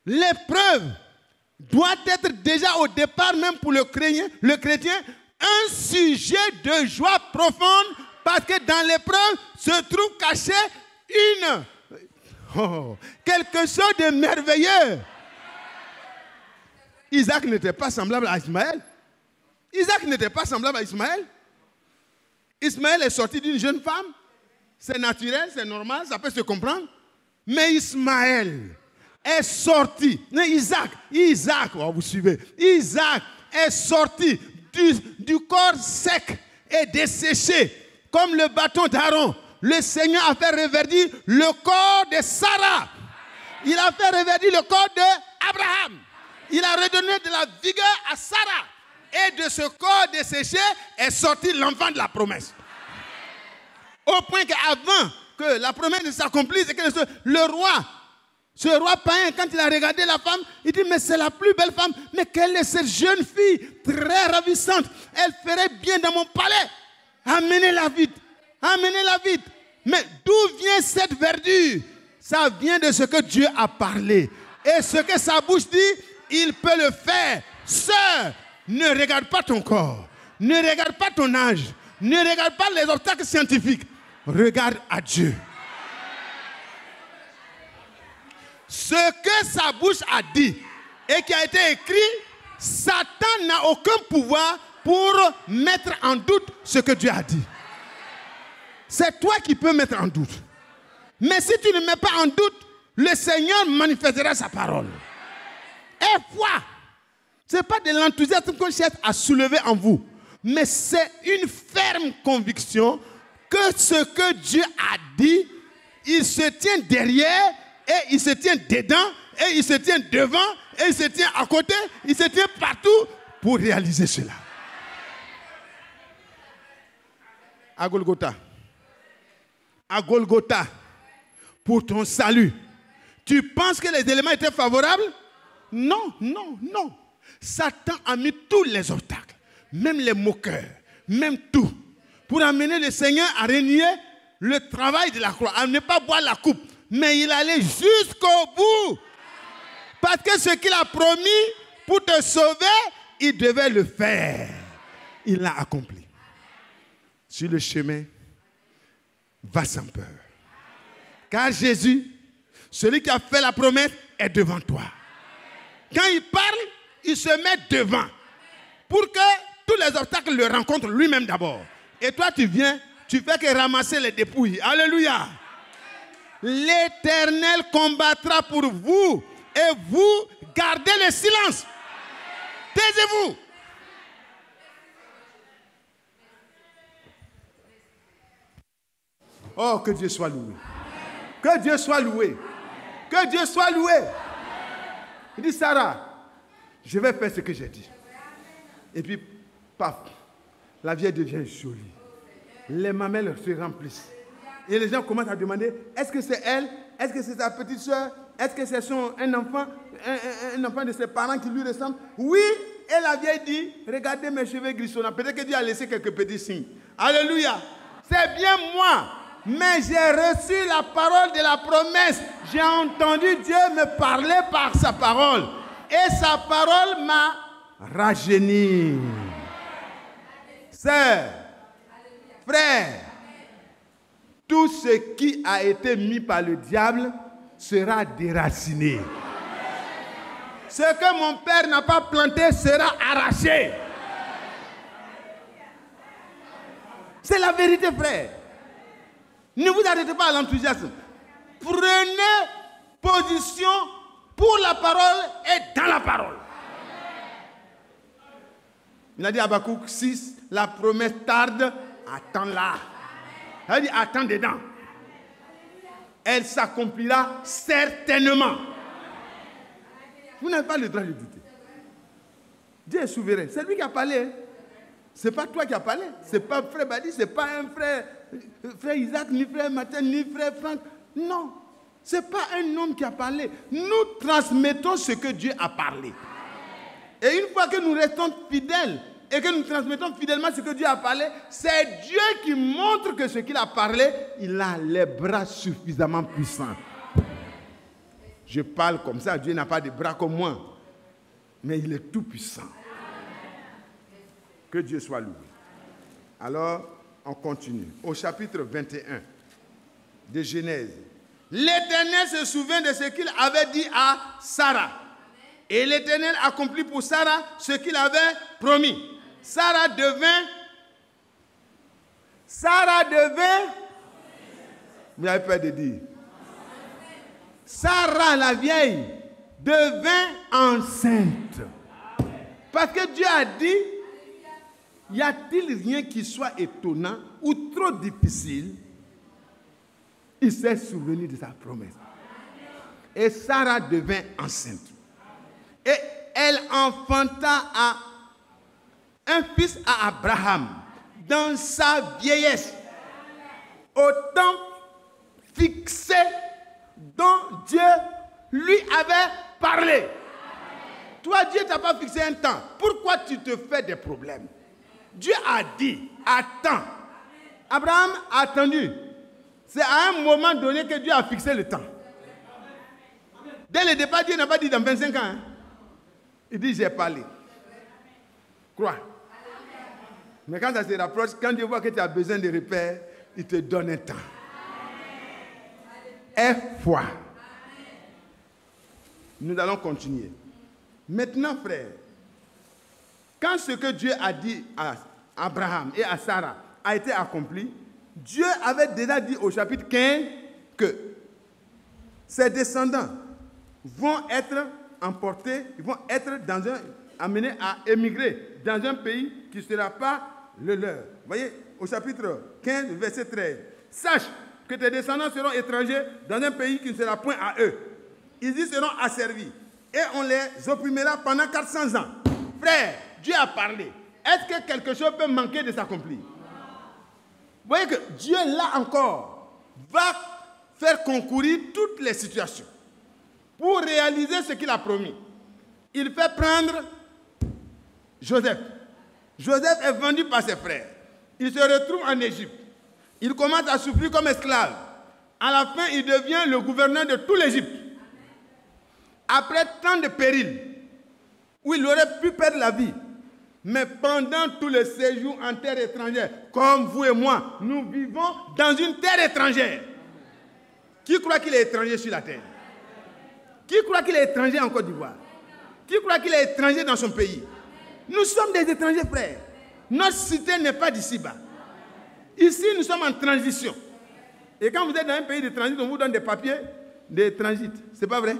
l'épreuve doit être déjà au départ, même pour le chrétien, un sujet de joie profonde, parce que dans l'épreuve se trouve caché quelque chose de merveilleux. Isaac n'était pas semblable à Ismaël. Isaac n'était pas semblable à Ismaël. Ismaël est sorti d'une jeune femme. C'est naturel, c'est normal, ça peut se comprendre. Mais Ismaël est sorti. Isaac, oh, vous suivez. Isaac est sorti du corps sec et desséché, comme le bâton d'Aaron. Le Seigneur a fait reverdir le corps de Sarah. Il a fait reverdir le corps d'Abraham. Il a redonné de la vigueur à Sarah. Et de ce corps desséché est sorti l'enfant de la promesse. Au point qu'avant que la promesse ne s'accomplisse, ce roi païen, quand il a regardé la femme, il dit, mais c'est la plus belle femme. Mais quelle est cette jeune fille très ravissante? Elle ferait bien dans mon palais. Amenez-la vite. Amenez-la vite. Mais d'où vient cette verdure? Ça vient de ce que Dieu a parlé. Et ce que sa bouche dit, il peut le faire. Sœur, ne regarde pas ton corps. Ne regarde pas ton âge. Ne regarde pas les obstacles scientifiques. Regarde à Dieu. Ce que sa bouche a dit et qui a été écrit, Satan n'a aucun pouvoir pour mettre en doute ce que Dieu a dit. C'est toi qui peux mettre en doute. Mais si tu ne mets pas en doute, le Seigneur manifestera sa parole. Et foi, ce n'est pas de l'enthousiasme qu'on cherche à soulever en vous, mais c'est une ferme conviction que ce que Dieu a dit, il se tient derrière, et il se tient dedans, et il se tient devant, et il se tient à côté, il se tient partout pour réaliser cela. À Golgotha, pour ton salut, tu penses que les éléments étaient favorables? Non, non, non. Satan a mis tous les obstacles, même les moqueurs, même tout, pour amener le Seigneur à renier le travail de la croix, à ne pas boire la coupe. Mais il allait jusqu'au bout. Parce que ce qu'il a promis pour te sauver, il devait le faire. Il l'a accompli. Sur le chemin, va sans peur. Car Jésus, celui qui a fait la promesse, est devant toi. Quand il parle, il se met devant. Pour que tous les obstacles le rencontrent lui-même d'abord. Et toi, tu viens, tu fais que ramasser les dépouilles. Alléluia. L'Éternel combattra pour vous et vous gardez le silence. Taisez-vous. Oh, que Dieu soit loué. Que Dieu soit loué. Que Dieu soit loué. Il dit, Sarah, je vais faire ce que j'ai dit. Et puis, paf, la vieille devient jolie. Les mamelles se remplissent. Et les gens commencent à demander, est-ce que c'est elle? Est-ce que c'est sa petite soeur? Est-ce que c'est un enfant de ses parents qui lui ressemble? Oui. Et la vieille dit, regardez mes cheveux grissonnants. Peut-être que Dieu a laissé quelques petits signes. Alléluia. C'est bien moi. Mais j'ai reçu la parole de la promesse. J'ai entendu Dieu me parler par sa parole. Et sa parole m'a rajeuni. Sœur, frère, tout ce qui a été mis par le diable sera déraciné. Ce que mon père n'a pas planté sera arraché. C'est la vérité, frère. Ne vous arrêtez pas à l'enthousiasme. Prenez position pour la parole et dans la parole. Il a dit à Habakkuk 6, la promesse tarde, attends-la. Elle dit, attends dedans. Elle s'accomplira certainement. Vous n'avez pas le droit de douter. Dieu est souverain. C'est lui qui a parlé. Ce n'est pas toi qui as parlé. Ce n'est pas frère Badi, ce n'est pas un frère Isaac, ni frère Martin, ni frère Franck. Non. Ce n'est pas un homme qui a parlé. Nous transmettons ce que Dieu a parlé. Et une fois que nous restons fidèles et que nous transmettons fidèlement ce que Dieu a parlé, c'est Dieu qui montre que ce qu'il a parlé, il a les bras suffisamment puissants. Je parle comme ça, Dieu n'a pas de bras comme moi. mais il est tout puissant. Que Dieu soit loué. Alors, on continue. Au chapitre 21 de Genèse. L'Éternel se souvient de ce qu'il avait dit à Sarah. Et l'Éternel accomplit pour Sarah ce qu'il avait promis. Sarah devint, vous avez peur de dire, Sarah la vieille devint enceinte. Parce que Dieu a dit, y a-t-il rien qui soit étonnant ou trop difficile? Il s'est souvenu de sa promesse. Et Sarah devint enceinte. Et elle enfanta un fils à Abraham dans sa vieillesse, au temps fixé dont Dieu lui avait parlé. Toi, Dieu ne t'a pas fixé un temps. Pourquoi tu te fais des problèmes? Dieu a dit, attends. Abraham a attendu. C'est à un moment donné que Dieu a fixé le temps. Dès le départ, Dieu n'a pas dit dans 25 ans. Hein. Il dit, j'ai parlé. Crois. Mais quand ça se rapproche, quand Dieu voit que tu as besoin de repères, il te donne un temps. Aie foi. Nous allons continuer. Maintenant, frère, quand ce que Dieu a dit à Abraham et à Sarah a été accompli, Dieu avait déjà dit au chapitre 15 que ses descendants vont être emportés, ils vont être amenés à émigrer dans un pays qui ne sera pas le leur. Vous voyez, au chapitre 15, verset 13. Sache que tes descendants seront étrangers dans un pays qui ne sera point à eux. Ils y seront asservis et on les opprimera pendant 400 ans. Frère, Dieu a parlé. Est-ce que quelque chose peut manquer de s'accomplir? Vous voyez que Dieu, là encore, va faire concourir toutes les situations pour réaliser ce qu'il a promis. Il fait prendre Joseph. Joseph est vendu par ses frères. Il se retrouve en Égypte. Il commence à souffrir comme esclave. À la fin, il devient le gouverneur de toute l'Égypte. Après tant de périls, où il aurait pu perdre la vie, mais pendant tout le séjour en terre étrangère, comme vous et moi, nous vivons dans une terre étrangère. Qui croit qu'il est étranger sur la terre? Qui croit qu'il est étranger en Côte d'Ivoire? Qui croit qu'il est étranger dans son pays? Nous sommes des étrangers, frères. Notre cité n'est pas d'ici-bas. Ici, nous sommes en transition. Et quand vous êtes dans un pays de transit, on vous donne des papiers de transit. C'est pas vrai?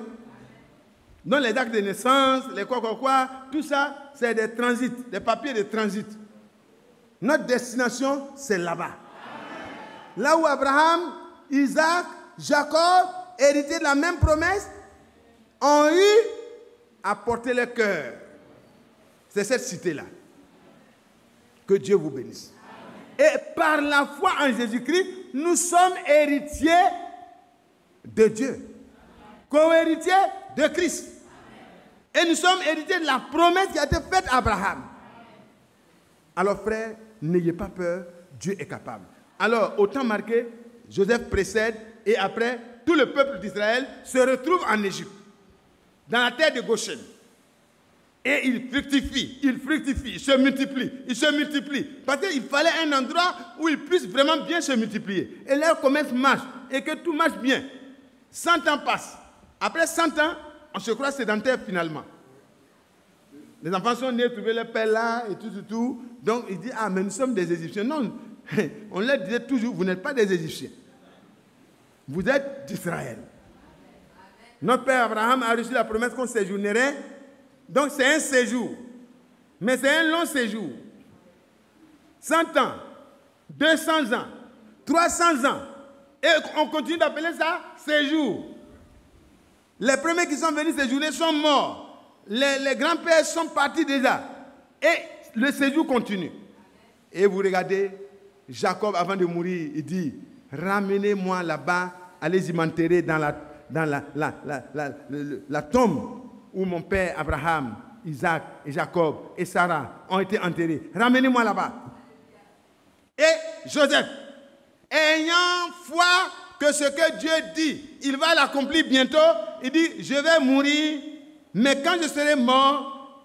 Donc les actes de naissance, les quoi, tout ça, c'est des transits, des papiers de transit. Notre destination, c'est là-bas. Là où Abraham, Isaac, Jacob, hérités de la même promesse, ont eu à porter le cœur. C'est cette cité-là. Que Dieu vous bénisse. Et par la foi en Jésus-Christ, nous sommes héritiers de Dieu. Co-héritiers de Christ. Et nous sommes héritiers de la promesse qui a été faite à Abraham. Alors frères, n'ayez pas peur, Dieu est capable. Alors, au temps marqué, Joseph précède et après, tout le peuple d'Israël se retrouve en Égypte, dans la terre de Goshen. Et il fructifie, il se multiplie. Parce qu'il fallait un endroit où il puisse vraiment bien se multiplier. Et leur commerce marche, et que tout marche bien. 100 ans passent. Après 100 ans, on se croit sédentaire finalement. Les enfants sont nés, trouver leur père là, et tout. Donc il dit, ah mais nous sommes des Égyptiens. Non, on leur disait toujours, vous n'êtes pas des Égyptiens. Vous êtes d'Israël. Notre père Abraham a reçu la promesse qu'on séjournerait. Donc c'est un séjour. Mais c'est un long séjour. 100 ans, 200 ans, 300 ans. Et on continue d'appeler ça séjour. Les premiers qui sont venus séjourner sont morts. Les grands-pères sont partis déjà. Et le séjour continue. Et vous regardez, Jacob, avant de mourir, il dit, ramenez-moi là-bas, allez-y m'enterrer dans la tombe où mon père Abraham, Isaac et Jacob et Sarah ont été enterrés. Ramenez-moi là-bas. Et Joseph, ayant foi que ce que Dieu dit, il va l'accomplir bientôt, il dit, je vais mourir, mais quand je serai mort,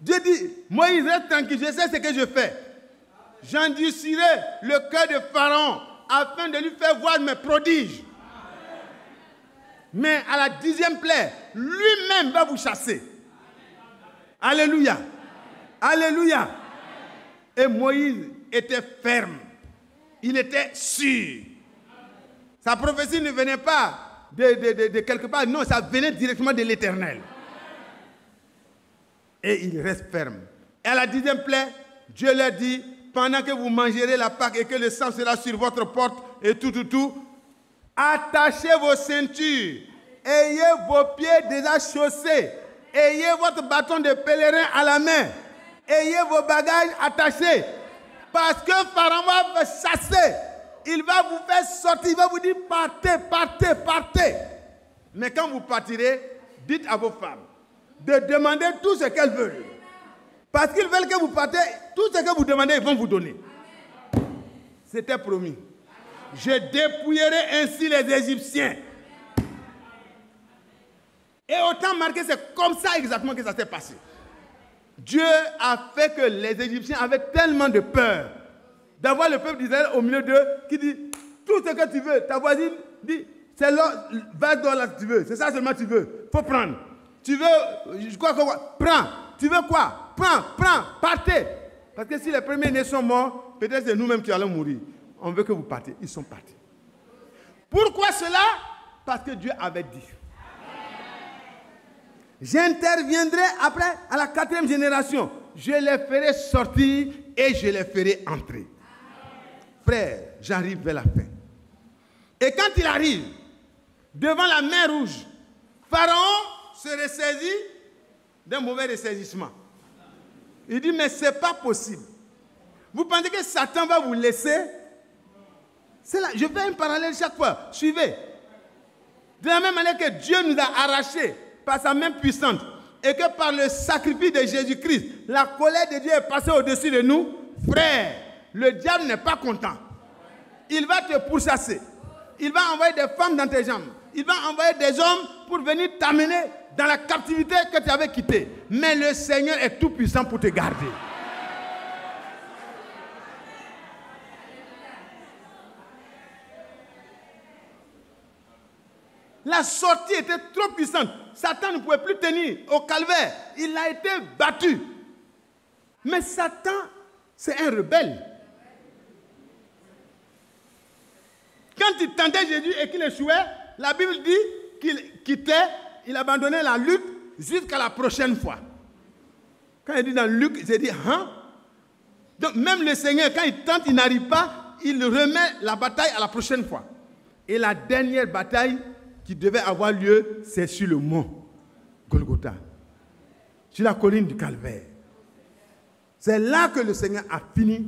Dieu dit, Moïse, reste tranquille, je sais ce que je fais. J'endurcirai le cœur de Pharaon afin de lui faire voir mes prodiges. Mais à la 10e plaie, lui-même va vous chasser. Alléluia. Alléluia. Et Moïse était ferme. Il était sûr. Sa prophétie ne venait pas de quelque part. Non, ça venait directement de l'Éternel. Et il reste ferme. Et à la 10e plaie, Dieu leur dit, pendant que vous mangerez la Pâque et que le sang sera sur votre porte et tout, attachez vos ceintures. Ayez vos pieds déjà chaussés. Ayez votre bâton de pèlerin à la main. Ayez vos bagages attachés. Parce que Pharaon va vous chasser. Il va vous faire sortir. Il va vous dire partez, partez, partez. Mais quand vous partirez, dites à vos femmes de demander tout ce qu'elles veulent. Parce qu'ils veulent que vous partez. Tout ce que vous demandez, ils vont vous donner. C'était promis. Je dépouillerai ainsi les Égyptiens. Et autant marqué, c'est comme ça exactement que ça s'est passé. Dieu a fait que les Égyptiens avaient tellement de peur d'avoir le peuple d'Israël au milieu d'eux qui dit, tout ce que tu veux, ta voisine dit, c'est là, va dans là que tu veux, c'est ça seulement que tu veux, il faut prendre. Tu veux, quoi, prends. Tu veux quoi? Prends, partez. Parce que si les premiers-nés sont morts, peut-être c'est nous-mêmes qui allons mourir. On veut que vous partiez. Ils sont partis. Pourquoi cela? Parce que Dieu avait dit. J'interviendrai après, à la 4e génération. Je les ferai sortir et je les ferai entrer. Frère, j'arrive vers la fin. Et quand il arrive devant la mer Rouge, Pharaon se ressaisit d'un mauvais ressaisissement. Il dit, mais ce n'est pas possible. Vous pensez que Satan va vous laisser? C'est là, je fais un parallèle chaque fois. Suivez. De la même manière que Dieu nous a arrachés par sa main puissante et que par le sacrifice de Jésus-Christ, la colère de Dieu est passée au-dessus de nous, frère, le diable n'est pas content. Il va te pourchasser. Il va envoyer des femmes dans tes jambes. Il va envoyer des hommes pour venir t'amener dans la captivité que tu avais quittée. Mais le Seigneur est tout puissant pour te garder. La sortie était trop puissante. Satan ne pouvait plus tenir au calvaire. Il a été battu. Mais Satan, c'est un rebelle. Quand il tentait Jésus et qu'il échouait, la Bible dit qu'il quittait, il abandonnait la lutte jusqu'à la prochaine fois. Quand il dit dans Luc, il s'est dit, hein? Donc même le Seigneur, quand il tente, il n'arrive pas, il remet la bataille à la prochaine fois. Et la dernière bataille qui devait avoir lieu, c'est sur le mont Golgotha, sur la colline du Calvaire. C'est là que le Seigneur a fini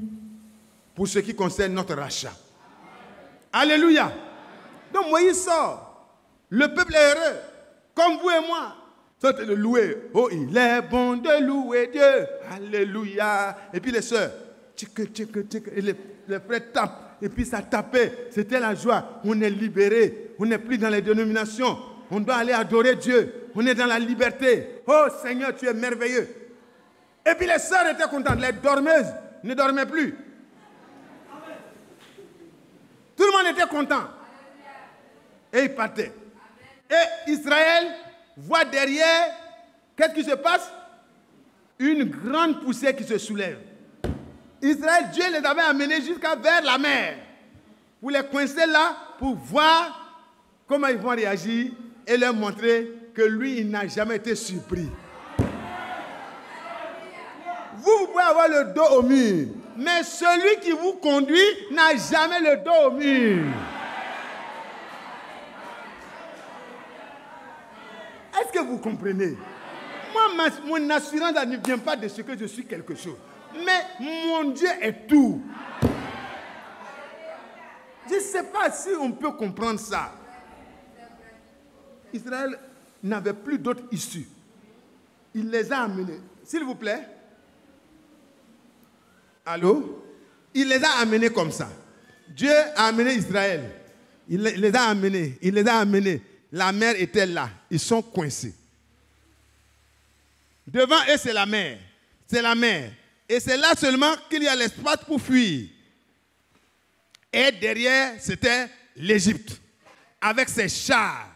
pour ce qui concerne notre rachat. Alléluia. Donc Moïse sort. Le peuple est heureux, comme vous et moi. Sortez de louer. Oh, il est bon de louer Dieu. Alléluia. Et puis les sœurs, et les frères tapent. Et puis ça tapait. C'était la joie. On est libéré. On n'est plus dans les dénominations. On doit aller adorer Dieu. On est dans la liberté. Oh Seigneur, tu es merveilleux. Et puis les sœurs étaient contentes. Les dormeuses ne dormaient plus. Tout le monde était content. Et ils partaient. Et Israël voit derrière, qu'est-ce qui se passe? Une grande poussière qui se soulève. Israël, Dieu les avait amenés jusqu'à vers la mer. Vous les coincez là pour voir comment ils vont réagir et leur montrer que lui, il n'a jamais été surpris. Vous pouvez avoir le dos au mur, mais celui qui vous conduit n'a jamais le dos au mur. Est-ce que vous comprenez? Moi, mon assurance ne vient pas de ce que je suis quelque chose. Mais mon Dieu est tout. Je ne sais pas si on peut comprendre ça. Israël n'avait plus d'autre issue. Il les a amenés. S'il vous plaît. Allô? Il les a amenés comme ça. Dieu a amené Israël. Il les a amenés. Il les a amenés. La mer était là. Ils sont coincés. Devant eux, c'est la mer. c'est la mer. Et c'est là seulement qu'il y a l'espace pour fuir. Et derrière, c'était l'Égypte, avec ses chars,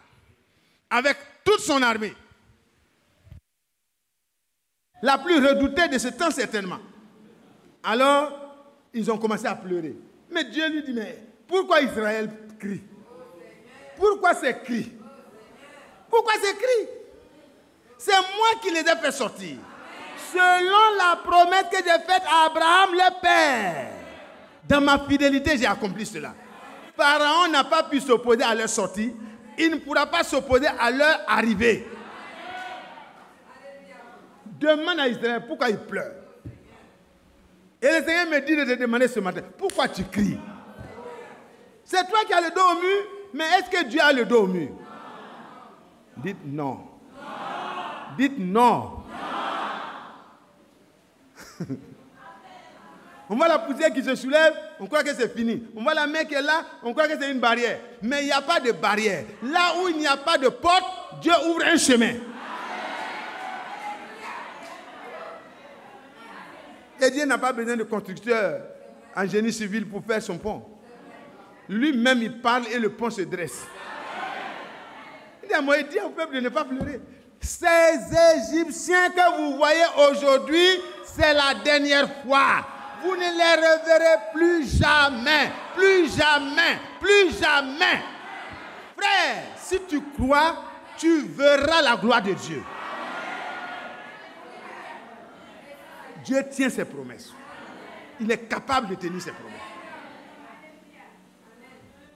avec toute son armée. La plus redoutée de ce temps, certainement. Alors, ils ont commencé à pleurer. Mais Dieu lui dit, mais pourquoi Israël crie? Pourquoi c'est cri? Pourquoi c'est cri? C'est moi qui les ai fait sortir. Selon la promesse que j'ai faite à Abraham, le Père. Dans ma fidélité, j'ai accompli cela. Pharaon n'a pas pu s'opposer à leur sortie. Il ne pourra pas s'opposer à leur arrivée. Demande à Israël pourquoi il pleure. Et le Seigneur me dit de te demander ce matin, pourquoi tu cries? C'est toi qui as le dos au mur, mais est-ce que Dieu a le dos au mur? Dites non. Dites non. On voit la poussière qui se soulève, on croit que c'est fini. On voit la mer qui est là, on croit que c'est une barrière. Mais il n'y a pas de barrière. Là où il n'y a pas de porte, Dieu ouvre un chemin. Et Dieu n'a pas besoin de constructeur en génie civil pour faire son pont. Lui-même, il parle et le pont se dresse. Il dit à Moïse, dis au peuple de ne pas pleurer. Ces Égyptiens que vous voyez aujourd'hui, c'est la dernière fois. Vous ne les reverrez plus jamais, plus jamais, plus jamais. Frère, si tu crois, tu verras la gloire de Dieu. Dieu tient ses promesses. Il est capable de tenir ses promesses.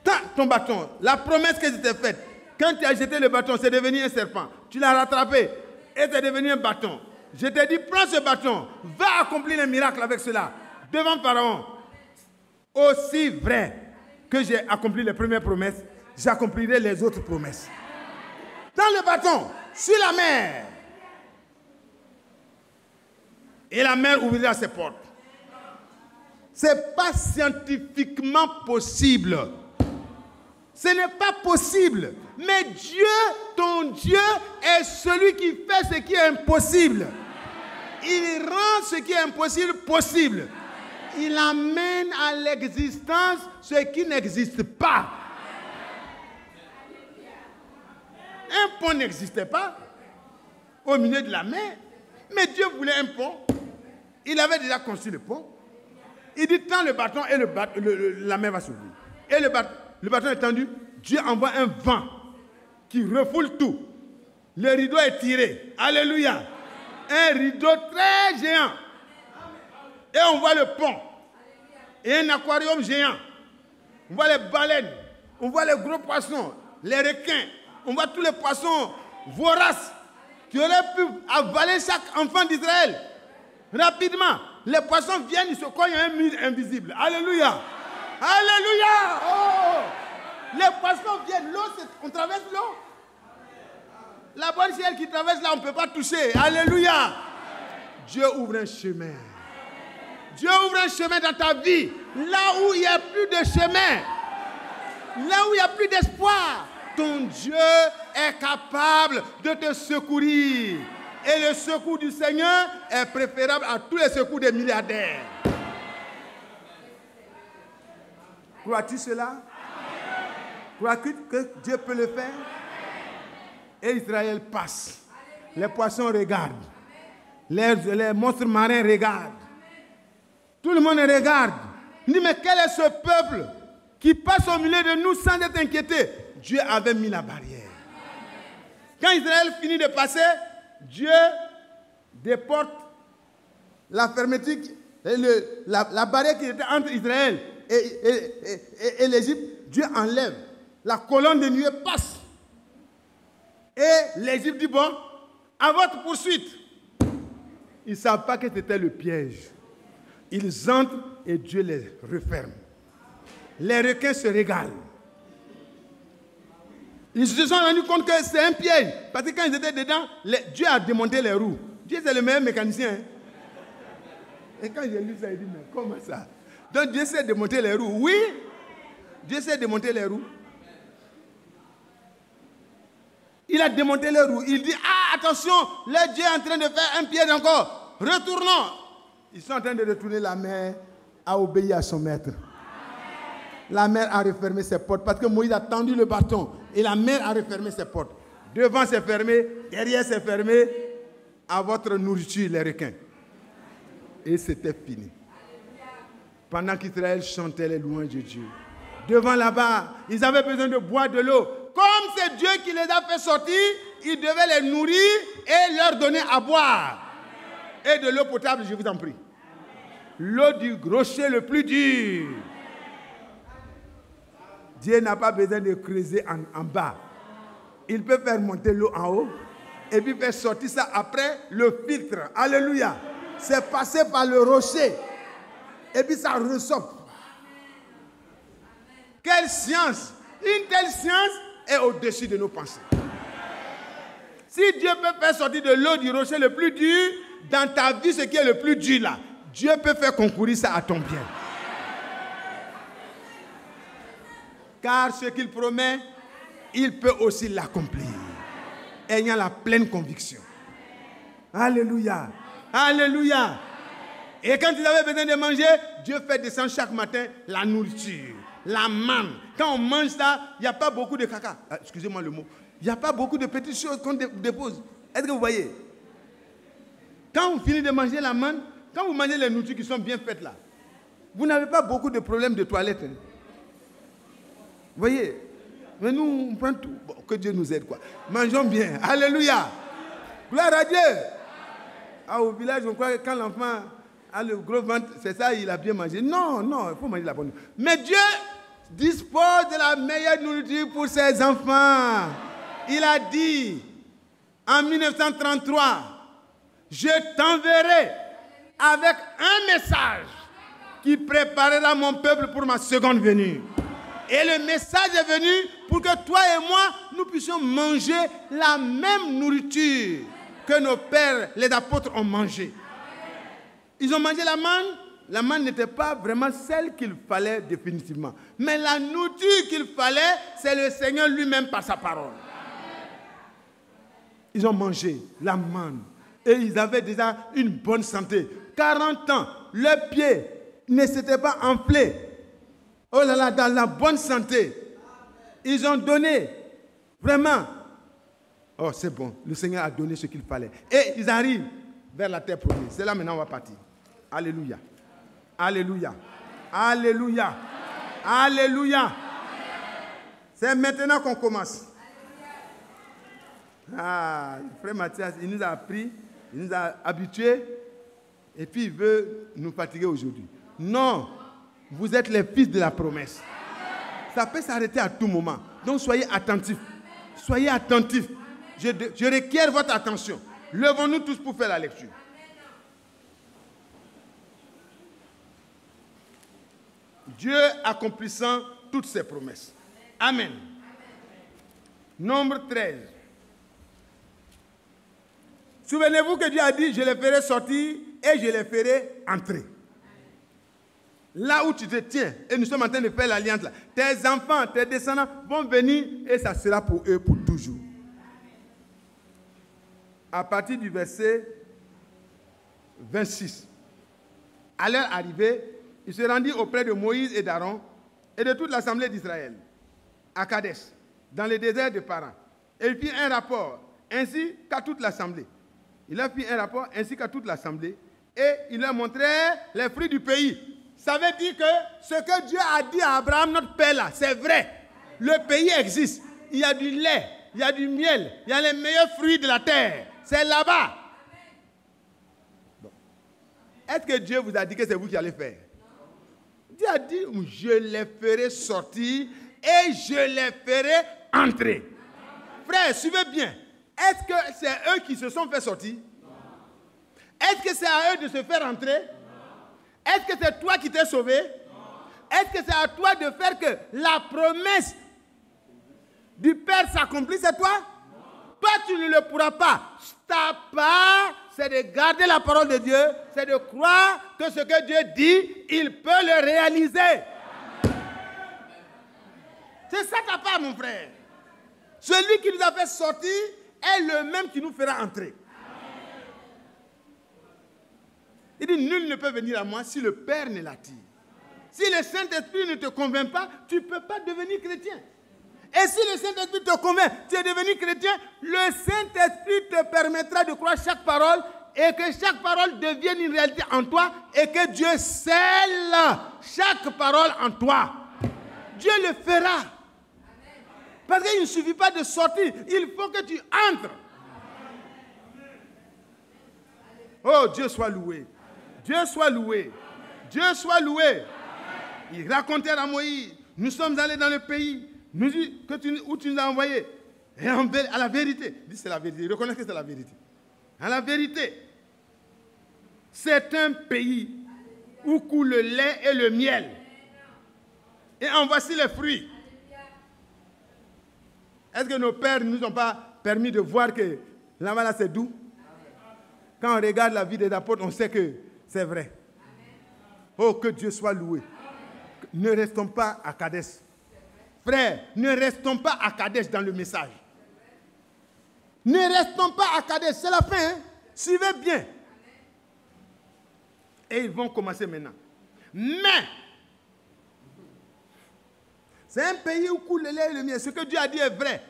Tends ton bâton, la promesse que je t'ai faite, quand tu as jeté le bâton, c'est devenu un serpent. Tu l'as rattrapé et c'est devenu un bâton. Je t'ai dit, prends ce bâton, va accomplir un miracle avec cela. Devant Pharaon, aussi vrai que j'ai accompli les premières promesses, j'accomplirai les autres promesses. Dans le bâton, sur la mer. Et la mer ouvrira ses portes. Ce n'est pas scientifiquement possible. Ce n'est pas possible. Mais Dieu, ton Dieu, est celui qui fait ce qui est impossible. Il rend ce qui est impossible possible. Il amène à l'existence ce qui n'existe pas. Un pont n'existait pas au milieu de la mer. Mais Dieu voulait un pont. Il avait déjà construit le pont. Il dit, tends le bâton et la mer va s'ouvrir. Et le bâton est tendu. Dieu envoie un vent qui refoule tout. Le rideau est tiré. Alléluia. Un rideau très géant. Et on voit le pont. Et un aquarium géant. On voit les baleines. On voit les gros poissons. Les requins. On voit tous les poissons voraces qui auraient pu avaler chaque enfant d'Israël. Rapidement, les poissons viennent, ils se cognent à un mur invisible. Alléluia. Alléluia. Oh. Les poissons viennent, l'eau, on traverse l'eau. La bonne ciel qui traverse là, on ne peut pas toucher. Alléluia. Dieu ouvre un chemin. Dieu ouvre un chemin dans ta vie. Là où il n'y a plus de chemin. Là où il n'y a plus d'espoir. Ton Dieu est capable de te secourir. Et le secours du Seigneur est préférable à tous les secours des milliardaires. Crois-tu cela? Crois-tu que Dieu peut le faire? Et Israël passe. Les poissons regardent. Les monstres marins regardent. Tout le monde regarde. Il dit, mais quel est ce peuple qui passe au milieu de nous sans être inquiété? Dieu avait mis la barrière. Quand Israël finit de passer, Dieu déporte la fermeture, la barrière qui était entre Israël et l'Égypte. Dieu enlève. La colonne de nuée passe. Et l'Égypte dit, bon, à votre poursuite. Ils ne savent pas que c'était le piège. Ils entrent et Dieu les referme. Les requins se régalent. Ils se sont rendus compte que c'est un piège. Parce que quand ils étaient dedans, Dieu a démonté les roues. Dieu, c'est le meilleur mécanicien. Hein? Et quand j'ai lu ça, il dit, mais comment ça? Donc Dieu sait démonter les roues. Oui, Dieu sait démonter les roues. Il a démonté les roues. Il dit, ah, attention, le Dieu est en train de faire un piège encore. retournons. Ils sont en train de retourner. La mère a obéi à son maître. La mère a refermé ses portes parce que Moïse a tendu le bâton et la mère a refermé ses portes. Devant c'est fermé, derrière c'est fermé. À votre nourriture, les requins. Et c'était fini. Pendant qu'Israël chantait les louanges de Dieu. Devant là-bas, ils avaient besoin de boire de l'eau. Comme c'est Dieu qui les a fait sortir, il devait les nourrir et leur donner à boire. Et de l'eau potable, je vous en prie. L'eau du rocher le plus dur. Dieu n'a pas besoin de creuser en bas. Il peut faire monter l'eau en haut et puis faire sortir ça après le filtre. Alléluia. C'est passé par le rocher et puis ça ressort. Quelle science! Une telle science est au-dessus de nos pensées. Si Dieu peut faire sortir de l'eau du rocher le plus dur, dans ta vie, ce qui est le plus dur là, Dieu peut faire concourir ça à ton bien. Car ce qu'il promet, il peut aussi l'accomplir. Ayant la pleine conviction. Alléluia. Alléluia. Et quand ils avaient besoin de manger, Dieu fait descendre chaque matin la nourriture, la manne. Quand on mange ça, il n'y a pas beaucoup de caca. Excusez-moi le mot. Il n'y a pas beaucoup de petites choses qu'on dépose. Est-ce que vous voyez? Quand vous finissez de manger la manne, quand vous mangez les nourritures qui sont bien faites là, vous n'avez pas beaucoup de problèmes de toilette. Vous voyez? Mais nous, on prend tout. Bon, que Dieu nous aide, quoi. Mangeons bien. Alléluia. Gloire à Dieu. Ah, au village, on croit que quand l'enfant a le gros ventre, c'est ça, il a bien mangé. Non, non, il faut manger la bonne nourriture. Mais Dieu dispose de la meilleure nourriture pour ses enfants. Il a dit, en 1933, je t'enverrai avec un message qui préparera mon peuple pour ma seconde venue. Et le message est venu pour que toi et moi, nous puissions manger la même nourriture que nos pères, les apôtres, ont mangé. Ils ont mangé la manne. La manne n'était pas vraiment celle qu'il fallait définitivement. Mais la nourriture qu'il fallait, c'est le Seigneur lui-même par sa parole. Ils ont mangé la manne. Et ils avaient déjà une bonne santé. 40 ans, leurs pieds ne s'étaient pas enflés. Oh là là, dans la bonne santé. Ils ont donné, vraiment. Oh, c'est bon. Le Seigneur a donné ce qu'il fallait. Et ils arrivent vers la terre promise. C'est là maintenant on va partir. Alléluia. Alléluia. Alléluia. Alléluia. C'est maintenant qu'on commence. Ah, frère Mathias, il nous a appris, il nous a habitués, et puis il veut nous fatiguer aujourd'hui. Non, vous êtes les fils de la promesse. Ça peut s'arrêter à tout moment. Donc soyez attentifs. Soyez attentifs. Je requiers votre attention. Levons-nous tous pour faire la lecture. Dieu accomplissant toutes ses promesses. Amen. Nombre 13. Souvenez-vous que Dieu a dit, je les ferai sortir et je les ferai entrer. Là où tu te tiens, et nous sommes en train de faire l'alliance là, tes enfants, tes descendants vont venir et ça sera pour eux pour toujours. À partir du verset 26. À leur arrivée, il se rendit auprès de Moïse et d'Aaron et de toute l'assemblée d'Israël, à Kadesh, dans le désert de Paran. Et il fit un rapport, ainsi qu'à toute l'assemblée. Il a fait un rapport ainsi qu'à toute l'assemblée et il leur montrait les fruits du pays. Ça veut dire que ce que Dieu a dit à Abraham, notre père là, c'est vrai. Le pays existe. Il y a du lait, il y a du miel, il y a les meilleurs fruits de la terre. C'est là-bas. Bon. Est-ce que Dieu vous a dit que c'est vous qui allez faire? Dieu a dit, je les ferai sortir et je les ferai entrer. Frère, suivez bien. Est-ce que c'est eux qui se sont fait sortir? Est-ce que c'est à eux de se faire entrer? Est-ce que c'est toi qui t'es sauvé? Est-ce que c'est à toi de faire que la promesse du Père s'accomplisse? C'est toi? Toi, tu ne le pourras pas. Ta part, c'est de garder la parole de Dieu, c'est de croire que ce que Dieu dit, il peut le réaliser. C'est ça ta part, mon frère. Celui qui nous a fait sortir est le même qui nous fera entrer. Il dit, nul ne peut venir à moi si le Père ne l'attire. Si le Saint-Esprit ne te convainc pas, tu ne peux pas devenir chrétien. Et si le Saint-Esprit te convainc, tu es devenu chrétien, le Saint-Esprit te permettra de croire chaque parole et que chaque parole devienne une réalité en toi et que Dieu scelle chaque parole en toi. Dieu le fera. Parce qu'il ne suffit pas de sortir, il faut que tu entres. Oh, Dieu soit loué. Dieu soit loué. Dieu soit loué. Il racontait à Moïse, nous sommes allés dans le pays nous dit où tu nous as envoyés. Et à la vérité, dit c'est la vérité, reconnais que c'est la vérité. À la vérité, c'est un pays où coule le lait et le miel. Et en voici les fruits. Est-ce que nos pères ne nous ont pas permis de voir que là-bas, là, c'est doux? Quand on regarde la vie des apôtres, on sait que c'est vrai. Oh, que Dieu soit loué. Ne restons pas à Kadesh. Frère, ne restons pas à Kadesh dans le message. Ne restons pas à Kadesh, c'est la fin. Hein? Suivez bien. Et ils vont commencer maintenant. Mais, c'est un pays où coule le lait et le miel. Ce que Dieu a dit est vrai.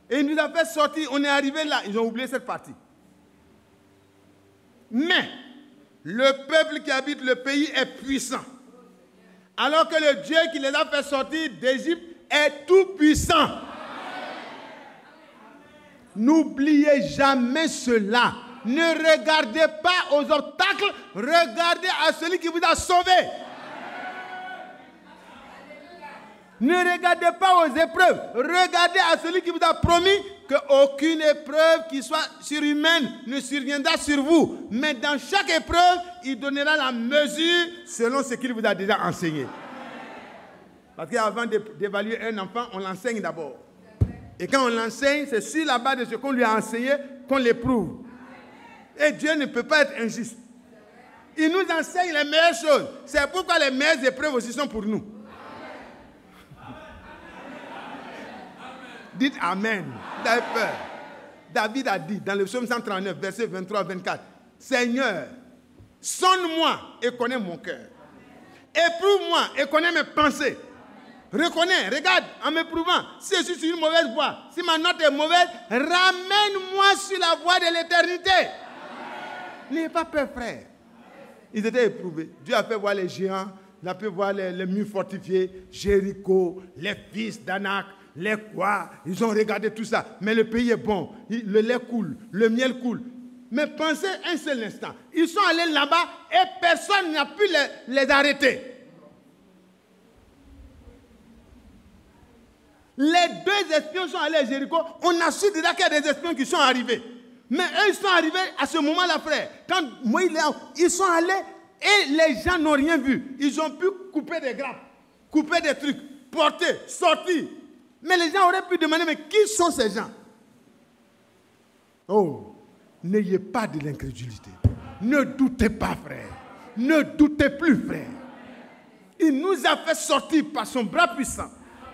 Et il nous a fait sortir, on est arrivé là, ils ont oublié cette partie. Mais, le peuple qui habite le pays est puissant. Alors que le Dieu qui les a fait sortir d'Égypte est tout puissant. N'oubliez jamais cela. Ne regardez pas aux obstacles, regardez à celui qui vous a sauvé. Ne regardez pas aux épreuves, regardez à celui qui vous a promis qu'aucune épreuve qui soit surhumaine ne surviendra sur vous. Mais dans chaque épreuve, il donnera la mesure selon ce qu'il vous a déjà enseigné. Parce qu'avant d'évaluer un enfant, on l'enseigne d'abord. Et quand on l'enseigne, c'est sur la base de ce qu'on lui a enseigné qu'on l'éprouve. Et Dieu ne peut pas être injuste. Il nous enseigne les meilleures choses. C'est pourquoi les meilleures épreuves aussi sont pour nous. Dites Amen. Vous avez peur. David a dit dans le psaume 139, verset 23-24, Seigneur, sonne-moi et connais mon cœur. Éprouve-moi et connais mes pensées. Reconnais, regarde, en m'éprouvant, si je suis sur une mauvaise voie, si ma note est mauvaise, ramène-moi sur la voie de l'éternité. N'ayez pas peur, frère. Ils étaient éprouvés. Dieu a fait voir les géants, il a fait voir les murs fortifiés, Jéricho, les fils d'Anak, les quoi. Ils ont regardé tout ça. Mais le pays est bon. Le lait coule, le miel coule. Mais pensez un seul instant. Ils sont allés là-bas et personne n'a pu les arrêter. Les deux espions sont allés à Jéricho. On a su déjà qu'il y a des espions qui sont arrivés. Mais eux, ils sont arrivés à ce moment-là, frère. Quand Moïse, ils sont allés et les gens n'ont rien vu. Ils ont pu couper des grappes, couper des trucs, porter, sortir. Mais les gens auraient pu demander, mais qui sont ces gens? Oh, n'ayez pas de l'incrédulité. Ne doutez pas, frère. Ne doutez plus, frère. Il nous a fait sortir par son bras puissant.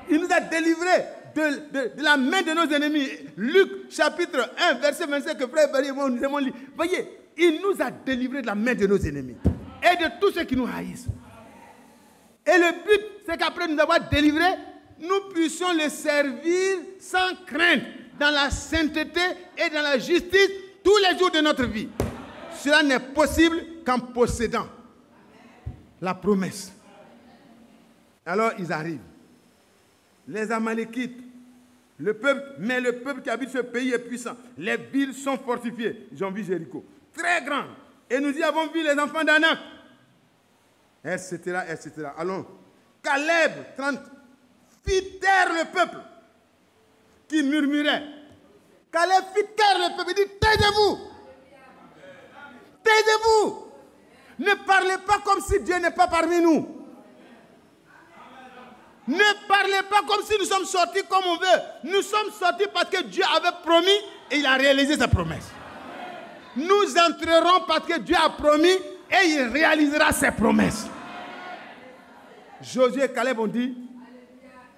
Il nous a délivrés de la main de nos ennemis. Luc chapitre 1, verset 25, que frère Barry et moi nous avons lu. Voyez, il nous a délivrés de la main de nos ennemis. Et de tous ceux qui nous haïssent. Et le but, c'est qu'après nous avoir délivrés, nous puissions les servir sans crainte, dans la sainteté et dans la justice, tous les jours de notre vie. Cela n'est possible qu'en possédant la promesse. Alors ils arrivent. Les Amalékites, le peuple qui habite ce pays est puissant. Les villes sont fortifiées. Ils ont vu Jéricho, très grand. Et nous y avons vu les enfants d'Anak, etc., etc. Allons. Caleb, 30, fit taire le peuple qui murmurait. Caleb fit taire le peuple. Il dit, taisez-vous. Taisez-vous. Ne parlez pas comme si Dieu n'est pas parmi nous. Ne parlez pas comme si nous sommes sortis comme on veut. Nous sommes sortis parce que Dieu avait promis et il a réalisé sa promesse. Nous entrerons parce que Dieu a promis et il réalisera ses promesses. Josué et Caleb ont dit,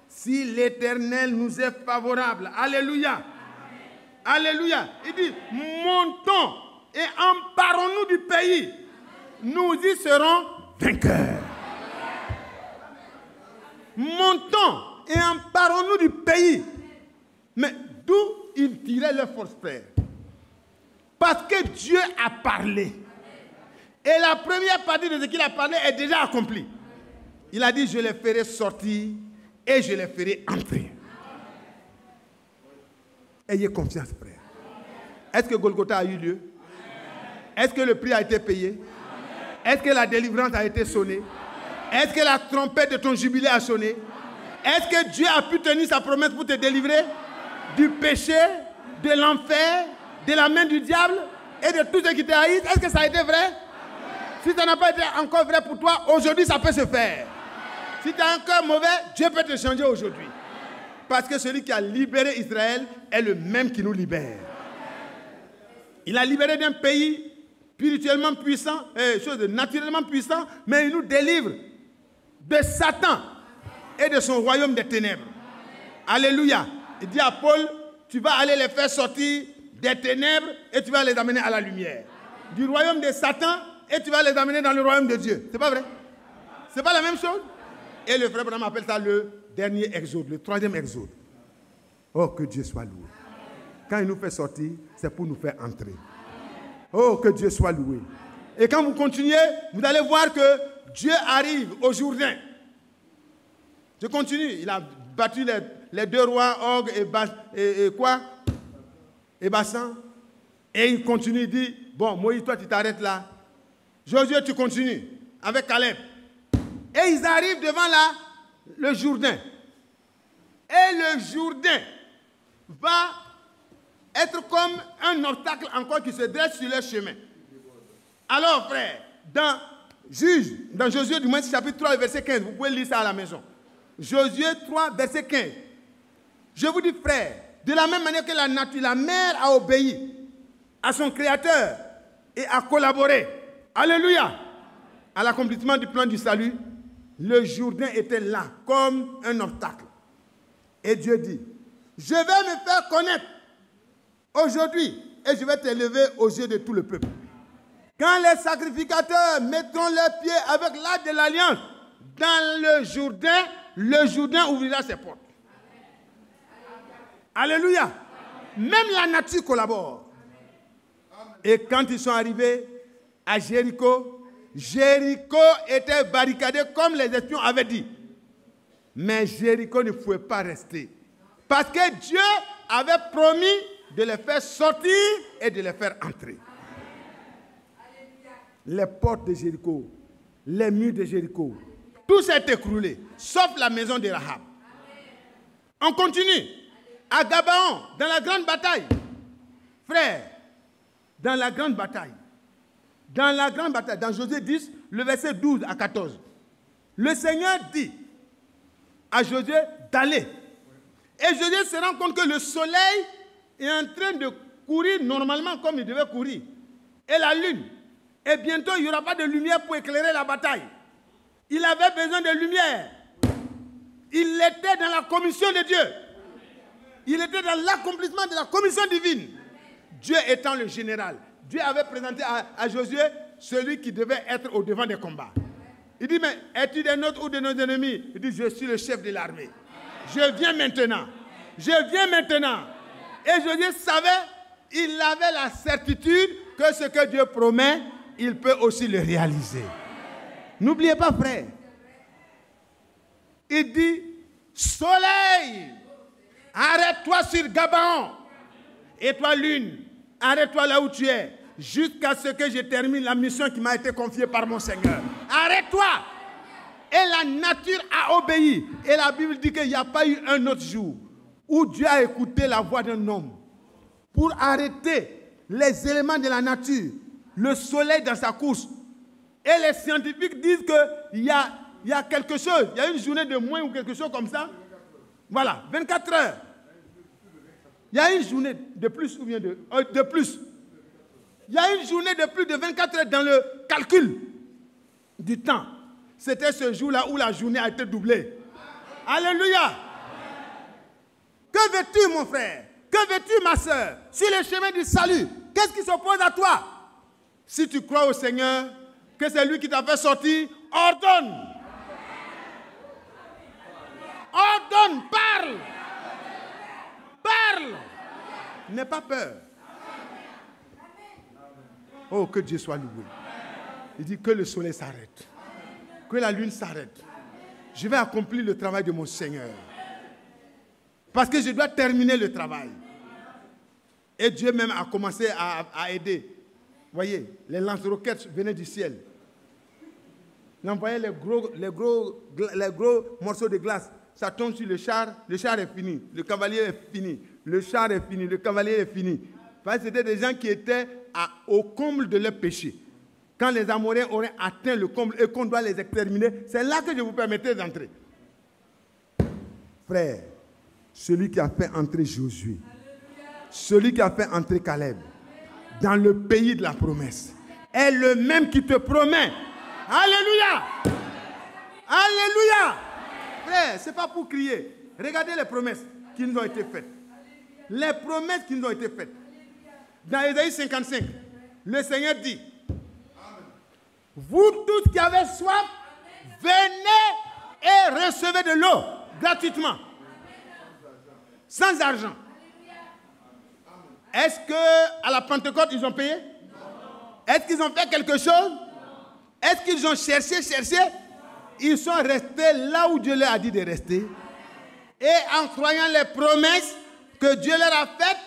si l'Éternel nous est favorable, alléluia, alléluia. Il dit, montons et emparons-nous du pays. Nous y serons vainqueurs. Montons et emparons-nous du pays. Mais d'où ils tiraient leur force, frère? Parce que Dieu a parlé. Et la première partie de ce qu'il a parlé est déjà accomplie. Il a dit, je les ferai sortir et je les ferai entrer. Ayez confiance, frère. Est-ce que Golgotha a eu lieu? Est-ce que le prix a été payé? Est-ce que la délivrance a été sonnée? Est-ce que la trompette de ton jubilé a sonné? Est-ce que Dieu a pu tenir sa promesse pour te délivrer du péché, de l'enfer, de la main du diable et de tout ce qui te haït? Est-ce que ça a été vrai? Si ça n'a pas été encore vrai pour toi, aujourd'hui ça peut se faire. Si tu as un cœur mauvais, Dieu peut te changer aujourd'hui. Parce que celui qui a libéré Israël est le même qui nous libère. Il a libéré d'un pays spirituellement puissant, chose naturellement puissant, mais il nous délivre de Satan et de son royaume des ténèbres. Alléluia. Il dit à Paul, tu vas aller les faire sortir des ténèbres et tu vas les amener à la lumière. Du royaume de Satan et tu vas les amener dans le royaume de Dieu. C'est pas vrai? C'est pas la même chose? Et le frère Branham appelle ça le dernier exode, le troisième exode. Oh, que Dieu soit loué. Quand il nous fait sortir, c'est pour nous faire entrer. Oh, que Dieu soit loué. Et quand vous continuez, vous allez voir que Dieu arrive au Jourdain. Je continue. Il a battu les deux rois, Og et Bassan. Et il continue, il dit, bon, Moïse, toi, tu t'arrêtes là. Josué, tu continues avec Caleb. Et ils arrivent devant le Jourdain. Et le Jourdain va être comme un obstacle encore qui se dresse sur leur chemin. Alors, frère, dans Josué du moins chapitre 3, verset 15, vous pouvez lire ça à la maison. Josué 3, verset 15. Je vous dis, frère, de la même manière que la nature, la mer a obéi à son Créateur et a collaboré, alléluia, à l'accomplissement du plan du salut, le Jourdain était là comme un obstacle. Et Dieu dit, je vais me faire connaître aujourd'hui et je vais t'élever aux yeux de tout le peuple. Quand les sacrificateurs mettront leurs pieds avec l'arche de l'alliance dans le Jourdain ouvrira ses portes. Alléluia. Même la nature collabore. Et quand ils sont arrivés à Jéricho, Jéricho était barricadé comme les espions avaient dit. Mais Jéricho ne pouvait pas rester. Parce que Dieu avait promis de les faire sortir et de les faire entrer. Les portes de Jéricho, les murs de Jéricho, tout s'est écroulé, sauf la maison de Rahab. On continue. À Gabaon, dans la grande bataille. Frère, dans la grande bataille, dans Josué 10, le verset 12 à 14, le Seigneur dit à Josué d'aller. Et Josué se rend compte que le soleil est en train de courir normalement comme il devait courir. Et la lune. Et bientôt, il n'y aura pas de lumière pour éclairer la bataille. Il avait besoin de lumière. Il était dans la commission de Dieu. Il était dans l'accomplissement de la commission divine. Dieu étant le général. Dieu avait présenté à Josué celui qui devait être au devant des combats. Il dit, mais es-tu des nôtres ou de nos ennemis? Il dit, je suis le chef de l'armée. Je viens maintenant. Je viens maintenant. Et Josué savait, il avait la certitude que ce que Dieu promet, il peut aussi le réaliser. N'oubliez pas, frère. Il dit, soleil, arrête-toi sur Gabaon. Et toi, lune, arrête-toi là où tu es, jusqu'à ce que je termine la mission qui m'a été confiée par mon Seigneur. Arrête-toi. Et la nature a obéi. Et la Bible dit qu'il n'y a pas eu un autre jour où Dieu a écouté la voix d'un homme pour arrêter les éléments de la nature, le soleil dans sa course. Et les scientifiques disent qu'il y a quelque chose, il y a une journée de moins ou quelque chose comme ça. Voilà, 24 heures. Il y a une journée de plus ou bien de plus. Il y a une journée de plus de 24 heures dans le calcul du temps. C'était ce jour-là où la journée a été doublée. Alléluia. Que veux-tu, mon frère? Que veux-tu, ma soeur? Sur le chemin du salut, qu'est-ce qui s'oppose à toi? Si tu crois au Seigneur, que c'est lui qui t'a fait sortir, ordonne. Ordonne, parle. Parle. N'aie pas peur. Oh, que Dieu soit loué. Il dit que le soleil s'arrête. Que la lune s'arrête. Je vais accomplir le travail de mon Seigneur. Parce que je dois terminer le travail. Et Dieu même a commencé à aider. Voyez, les lance-roquettes venaient du ciel. Il envoyait les gros morceaux de glace. Ça tombe sur le char est fini. Le cavalier est fini. Le char est fini. Le cavalier est fini. Parce que c'était des gens qui étaient au comble de leur péché. Quand les Amoréens auraient atteint le comble et qu'on doit les exterminer, c'est là que je vous permettais d'entrer. Frère, celui qui a fait entrer Josué, celui qui a fait entrer Caleb dans le pays de la promesse, est le même qui te promet. Alléluia! Alléluia! Frère, ce n'est pas pour crier. Regardez les promesses qui nous ont été faites. Les promesses qui nous ont été faites. Dans Ésaïe 55, le Seigneur dit, vous tous qui avez soif, venez et recevez de l'eau gratuitement, sans argent. Est-ce qu'à la Pentecôte, ils ont payé? Est-ce qu'ils ont fait quelque chose? Est-ce qu'ils ont cherché? Ils sont restés là où Dieu leur a dit de rester. Et en croyant les promesses que Dieu leur a faites,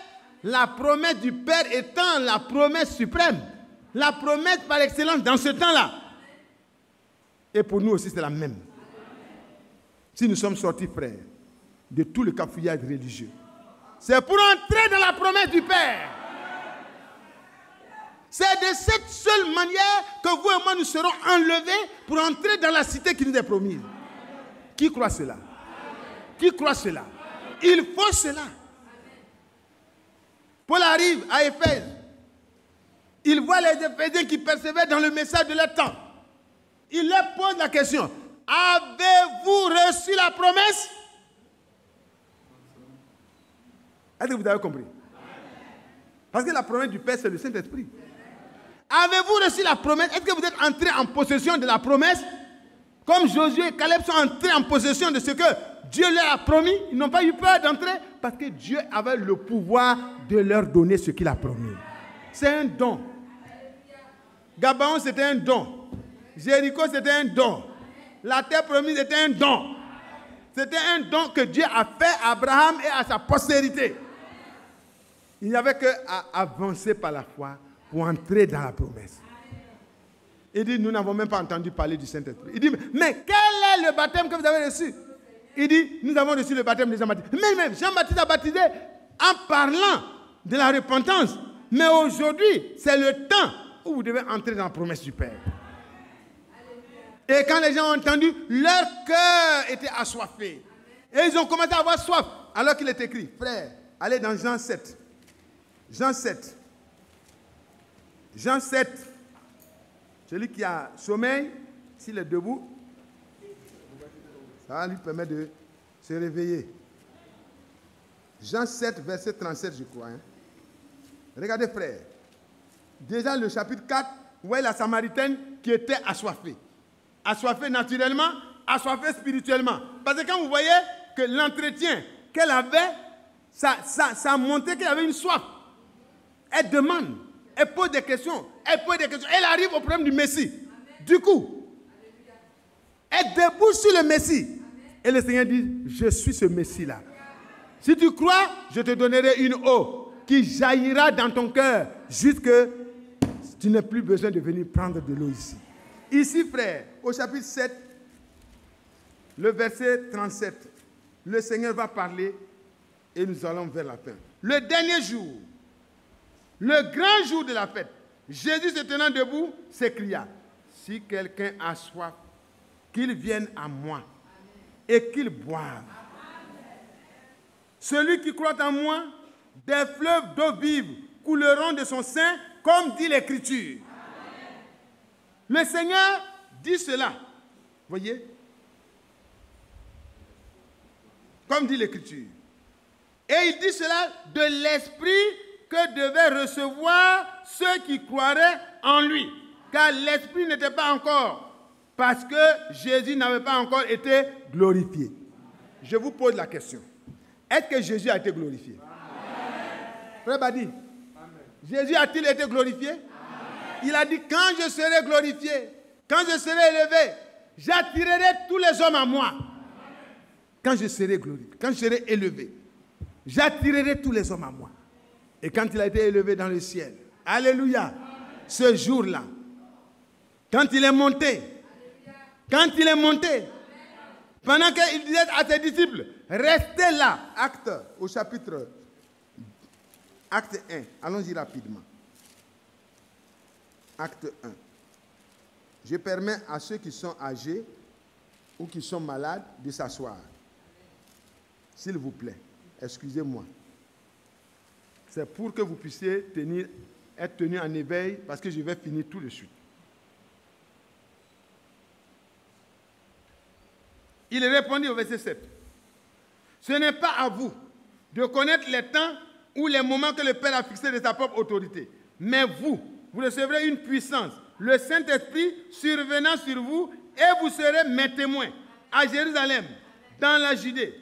la promesse du Père étant la promesse suprême, la promesse par excellence dans ce temps-là. Et pour nous aussi, c'est la même. Si nous sommes sortis, frères, de tout le cafouillage religieux, c'est pour entrer dans la promesse du Père. C'est de cette seule manière que vous et moi nous serons enlevés pour entrer dans la cité qui nous est promise. Qui croit cela? Qui croit cela? Il faut cela. Paul arrive à Éphèse. Il voit les Éphésiens qui persévèrent dans le message de leur temps. Il leur pose la question. Avez-vous reçu la promesse? Est-ce que vous avez compris? Parce que la promesse du Père, c'est le Saint-Esprit. Avez-vous reçu la promesse? Est-ce que vous êtes entrés en possession de la promesse? Comme Josué et Caleb sont entrés en possession de ce que Dieu leur a promis, ils n'ont pas eu peur d'entrer parce que Dieu avait le pouvoir de leur donner ce qu'il a promis. C'est un don. Gabaon, c'était un don. Jéricho, c'était un don. La terre promise était un don. C'était un don que Dieu a fait à Abraham et à sa postérité. Il n'y avait qu'à avancer par la foi pour entrer dans la promesse. Il dit, nous n'avons même pas entendu parler du Saint-Esprit. Il dit, mais quel est le baptême que vous avez reçu? Il dit, nous avons reçu le baptême de Jean-Baptiste. Mais Jean-Baptiste a baptisé en parlant de la repentance. Mais aujourd'hui, c'est le temps où vous devez entrer dans la promesse du Père. Et quand les gens ont entendu, leur cœur était assoiffé. Et ils ont commencé à avoir soif. Alors qu'il est écrit, frère, allez dans Jean 7. Jean 7. Jean 7. Celui qui a sommeil, s'il est debout, ça lui permet de se réveiller. Jean 7, verset 37, je crois. Regardez, frère. Déjà, le chapitre 4, vous voyez la Samaritaine qui était assoiffée. Assoiffée naturellement, assoiffée spirituellement. Parce que quand vous voyez que l'entretien qu'elle avait, ça montrait qu'elle avait une soif. Elle demande, elle pose des questions, elle arrive au problème du Messie. Du coup, elle débouche sur le Messie. Et le Seigneur dit, je suis ce Messie-là. Si tu crois, je te donnerai une eau qui jaillira dans ton cœur jusque tu n'as plus besoin de venir prendre de l'eau ici. Ici, frère, au chapitre 7, le verset 37, le Seigneur va parler et nous allons vers la fin. Le dernier jour, le grand jour de la fête, Jésus se tenant debout, s'écria, si quelqu'un a soif, qu'il vienne à moi et qu'il boive. Celui qui croit en moi, des fleuves d'eau vive couleront de son sein, comme dit l'Écriture. Le Seigneur dit cela. Voyez? Comme dit l'Écriture. Et il dit cela de l'esprit que devaient recevoir ceux qui croiraient en lui, car l'Esprit n'était pas encore, parce que Jésus n'avait pas encore été glorifié. Je vous pose la question. Est-ce que Jésus a été glorifié? Frère Badi, Jésus a-t-il été glorifié? Amen. Il a dit, quand je serai glorifié, quand je serai élevé, j'attirerai tous les hommes à moi. Quand je serai glorifié, quand je serai élevé, j'attirerai tous les hommes à moi. Et quand il a été élevé dans le ciel, alléluia, ce jour-là, quand il est monté, pendant qu'il disait à ses disciples, restez là, acte au chapitre Acte 1, allons-y rapidement. Acte 1. Je permets à ceux qui sont âgés ou qui sont malades de s'asseoir. S'il vous plaît, excusez-moi. C'est pour que vous puissiez être tenus en éveil parce que je vais finir tout de suite. Il répondit au verset 7. Ce n'est pas à vous de connaître les temps ou les moments que le Père a fixés de sa propre autorité. Mais vous recevrez une puissance, le Saint-Esprit survenant sur vous, et vous serez mes témoins à Jérusalem, dans la Judée,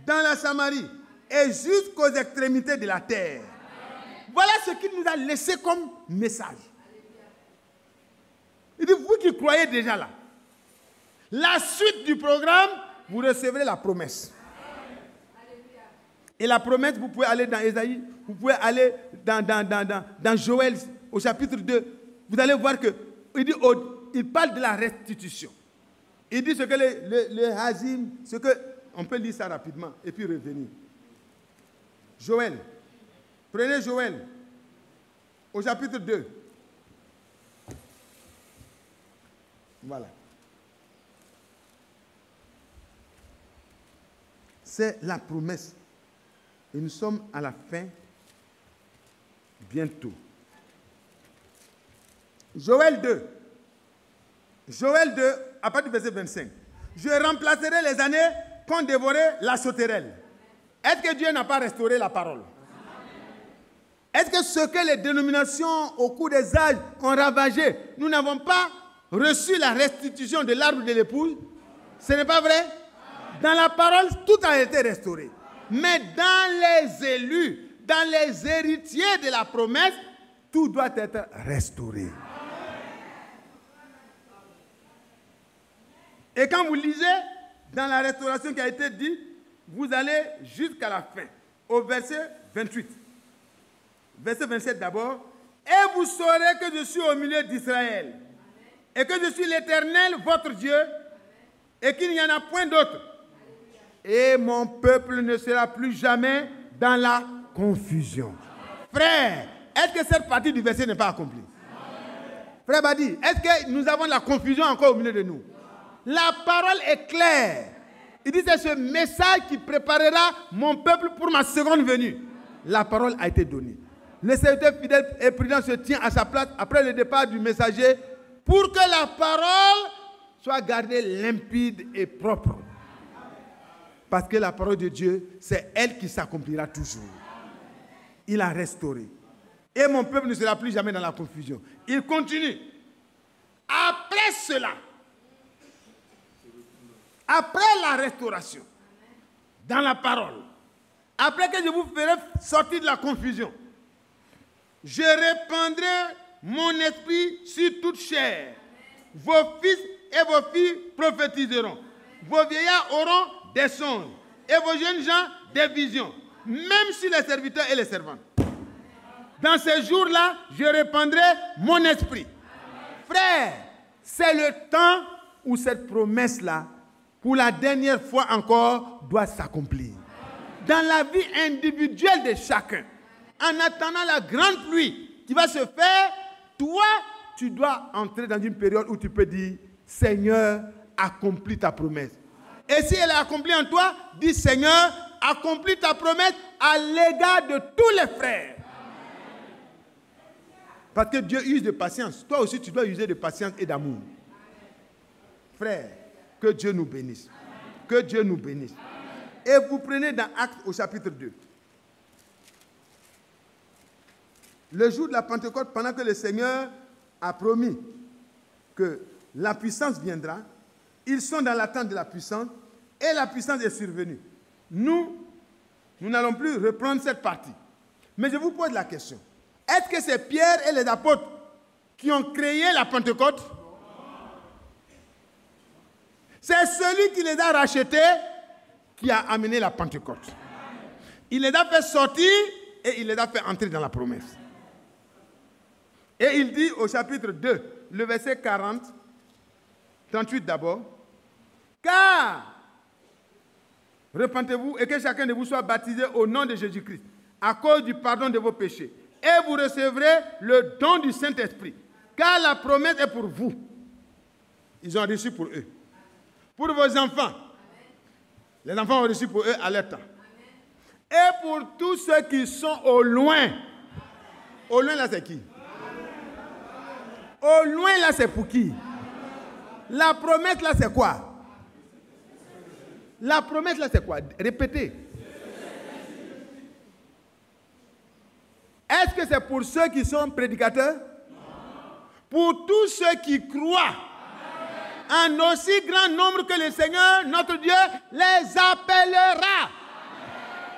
dans la Samarie, et jusqu'aux extrémités de la terre. Voilà ce qu'il nous a laissé comme message. Il dit, vous qui croyez déjà là, la suite du programme, vous recevrez la promesse. Et la promesse, vous pouvez aller dans Ésaïe, vous pouvez aller dans Joël au chapitre 2. Vous allez voir qu'il parle de la restitution. Il dit ce que le Hazim, on peut lire ça rapidement et puis revenir. Joël, prenez Joël au chapitre 2. Voilà. C'est la promesse. Et nous sommes à la fin, bientôt. Joël 2. Joël 2, à partir du verset 25. Je remplacerai les années qu'ont dévoré la sauterelle. Est-ce que Dieu n'a pas restauré la parole? Est-ce que ce que les dénominations au cours des âges ont ravagé, nous n'avons pas reçu la restitution de l'arbre de l'épouse? Ce n'est pas vrai? Dans la parole, tout a été restauré. Mais dans les élus, dans les héritiers de la promesse, tout doit être restauré. Et quand vous lisez dans la restauration qui a été dite, vous allez jusqu'à la fin, au verset 28. Verset 27 d'abord. Et vous saurez que je suis au milieu d'Israël, et que je suis l'Éternel, votre Dieu, et qu'il n'y en a point d'autre. Et mon peuple ne sera plus jamais dans la confusion. Frère, est-ce que cette partie du verset n'est pas accomplie? Frère Badi, est-ce que nous avons la confusion encore au milieu de nous? La parole est claire. Il dit c'est ce message qui préparera mon peuple pour ma seconde venue. La parole a été donnée. Le serviteur fidèle et prudent se tient à sa place après le départ du messager pour que la parole soit gardée limpide et propre. Parce que la parole de Dieu, c'est elle qui s'accomplira toujours. Il a restauré. Et mon peuple ne sera plus jamais dans la confusion. Il continue. Après cela, après la restauration, dans la parole, après que je vous ferai sortir de la confusion, je répandrai mon esprit sur toute chair. Vos fils et vos filles prophétiseront. Vos vieillards auront des songes, et vos jeunes gens des visions, même si les serviteurs et les servantes. Dans ces jours-là, je répandrai mon esprit. Frère, c'est le temps où cette promesse-là, pour la dernière fois encore, doit s'accomplir. Dans la vie individuelle de chacun, en attendant la grande pluie qui va se faire, toi, tu dois entrer dans une période où tu peux dire, Seigneur, accomplis ta promesse. Et si elle est accomplie en toi, dis Seigneur, accomplis ta promesse à l'égard de tous les frères. Parce que Dieu use de patience. Toi aussi, tu dois user de patience et d'amour. Frère, que Dieu nous bénisse. Que Dieu nous bénisse. Et vous prenez dans Actes au chapitre 2. le jour de la Pentecôte, pendant que le Seigneur a promis que la puissance viendra, ils sont dans l'attente de la puissance et la puissance est survenue. Nous n'allons plus reprendre cette partie. Mais je vous pose la question. Est-ce que c'est Pierre et les apôtres qui ont créé la Pentecôte? C'est celui qui les a rachetés qui a amené la Pentecôte. Il les a fait sortir et il les a fait entrer dans la promesse. Et il dit au chapitre 2, le verset 40, 38 d'abord, « Car repentez-vous et que chacun de vous soit baptisé au nom de Jésus-Christ, à cause du pardon de vos péchés, et vous recevrez le don du Saint-Esprit, car la promesse est pour vous. » Ils ont reçu pour eux. Pour vos enfants. Les enfants ont reçu pour eux à leur temps. Et pour tous ceux qui sont au loin. Au loin, là, c'est qui? Au loin, là, c'est pour qui? La promesse, là, c'est quoi? La promesse, là, c'est quoi? Répétez. Est-ce que c'est pour ceux qui sont prédicateurs? Pour tous ceux qui croient en aussi grand nombre que le Seigneur, notre Dieu, les appellera.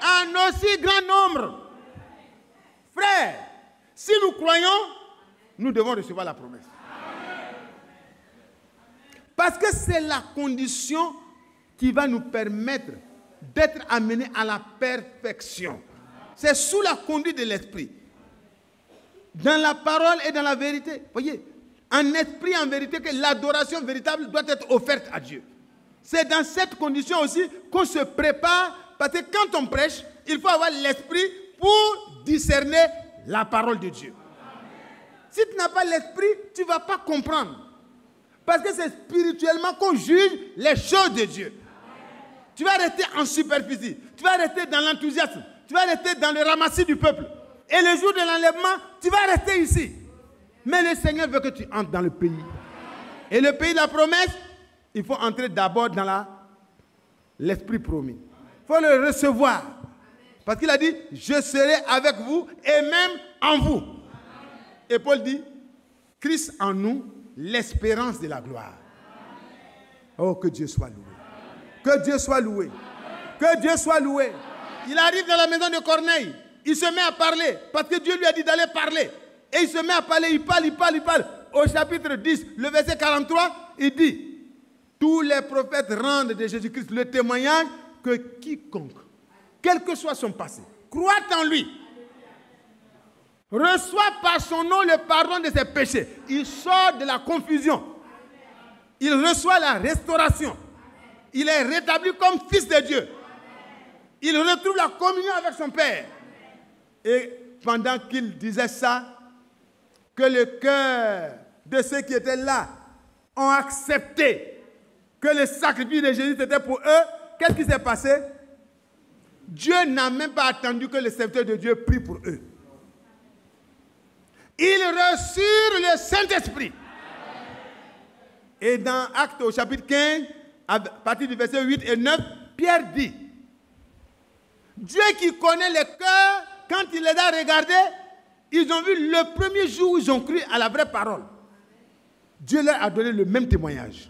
En aussi grand nombre. Frères, si nous croyons, nous devons recevoir la promesse. Parce que c'est la condition qui va nous permettre d'être amenés à la perfection. C'est sous la conduite de l'Esprit. Dans la parole et dans la vérité. Voyez, en esprit, en vérité, que l'adoration véritable doit être offerte à Dieu. C'est dans cette condition aussi qu'on se prépare, parce que quand on prêche, il faut avoir l'esprit pour discerner la parole de Dieu. Si tu n'as pas l'esprit, tu ne vas pas comprendre. Parce que c'est spirituellement qu'on juge les choses de Dieu. Tu vas rester en superficie, tu vas rester dans l'enthousiasme, tu vas rester dans le ramassis du peuple. Et le jour de l'enlèvement, tu vas rester ici. Mais le Seigneur veut que tu entres dans le pays. Et le pays de la promesse, il faut entrer d'abord dans l'esprit promis. Il faut le recevoir. Parce qu'il a dit, je serai avec vous et même en vous. Et Paul dit, Christ en nous, l'espérance de la gloire. Oh, que Dieu soit loué. Que Dieu soit loué. Que Dieu soit loué. Il arrive dans la maison de Corneille. Il se met à parler. Parce que Dieu lui a dit d'aller parler. Et il se met à parler. Il parle. Au chapitre 10, le verset 43, il dit, tous les prophètes rendent de Jésus-Christ le témoignage que quiconque, quel que soit son passé, croit en lui, reçoit par son nom le pardon de ses péchés. Il sort de la confusion. Il reçoit la restauration. Il est rétabli comme fils de Dieu. Il retrouve la communion avec son Père. Et pendant qu'il disait ça, que le cœur de ceux qui étaient là ont accepté que le sacrifice de Jésus était pour eux, qu'est-ce qui s'est passé? Dieu n'a même pas attendu que le serviteur de Dieu prie pour eux. Ils reçurent le Saint-Esprit. Et dans Actes au chapitre 15, à partir du verset 8 et 9, Pierre dit, Dieu qui connaît les cœurs, quand il les a regardés, ils ont vu le premier jour où ils ont cru à la vraie parole. Dieu leur a donné le même témoignage.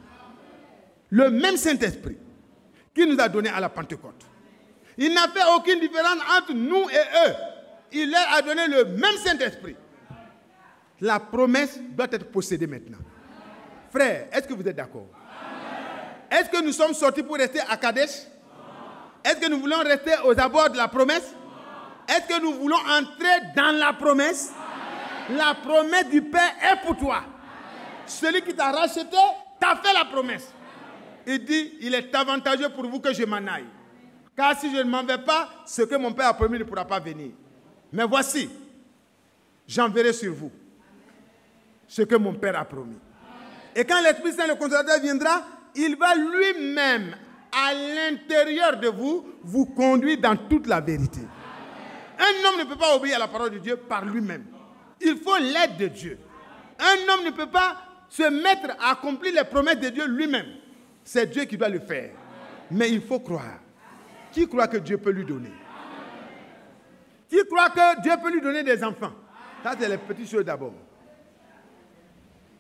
Le même Saint-Esprit qu'il nous a donné à la Pentecôte. Il n'a fait aucune différence entre nous et eux. Il leur a donné le même Saint-Esprit. La promesse doit être possédée maintenant. Frères, est-ce que vous êtes d'accord? Est-ce que nous sommes sortis pour rester à Kadesh? Est-ce que nous voulons rester aux abords de la promesse? Est-ce que nous voulons entrer dans la promesse? La promesse du Père est pour toi. Celui qui t'a racheté t'a fait la promesse. Il dit, il est avantageux pour vous que je m'en aille. Car si je ne m'en vais pas, ce que mon Père a promis ne pourra pas venir. Mais voici, j'enverrai sur vous ce que mon Père a promis. Et quand l'Esprit Saint, le Consolateur, viendra, il va lui-même, à l'intérieur de vous, vous conduire dans toute la vérité. Un homme ne peut pas obéir à la parole de Dieu par lui-même. Il faut l'aide de Dieu. Un homme ne peut pas se mettre à accomplir les promesses de Dieu lui-même. C'est Dieu qui doit le faire. Mais il faut croire. Qui croit que Dieu peut lui donner? Qui croit que Dieu peut lui donner des enfants? Ça, c'est les petites choses d'abord.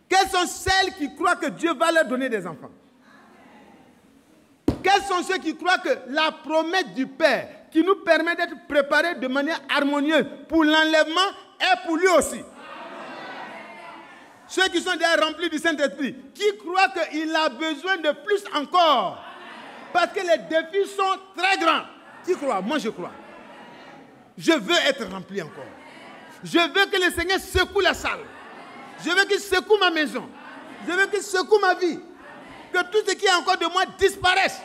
Quelles sont celles qui croient que Dieu va leur donner des enfants? Quels sont ceux qui croient que la promesse du Père qui nous permet d'être préparés de manière harmonieuse pour l'enlèvement est pour lui aussi? Ceux qui sont déjà remplis du Saint-Esprit, qui croient qu'il a besoin de plus encore. Parce que les défis sont très grands. Qui croit? Moi, je crois. Je veux être rempli encore. Je veux que le Seigneur secoue la salle. Je veux qu'il secoue ma maison. Je veux qu'il secoue ma vie. Que tout ce qui est encore de moi disparaisse.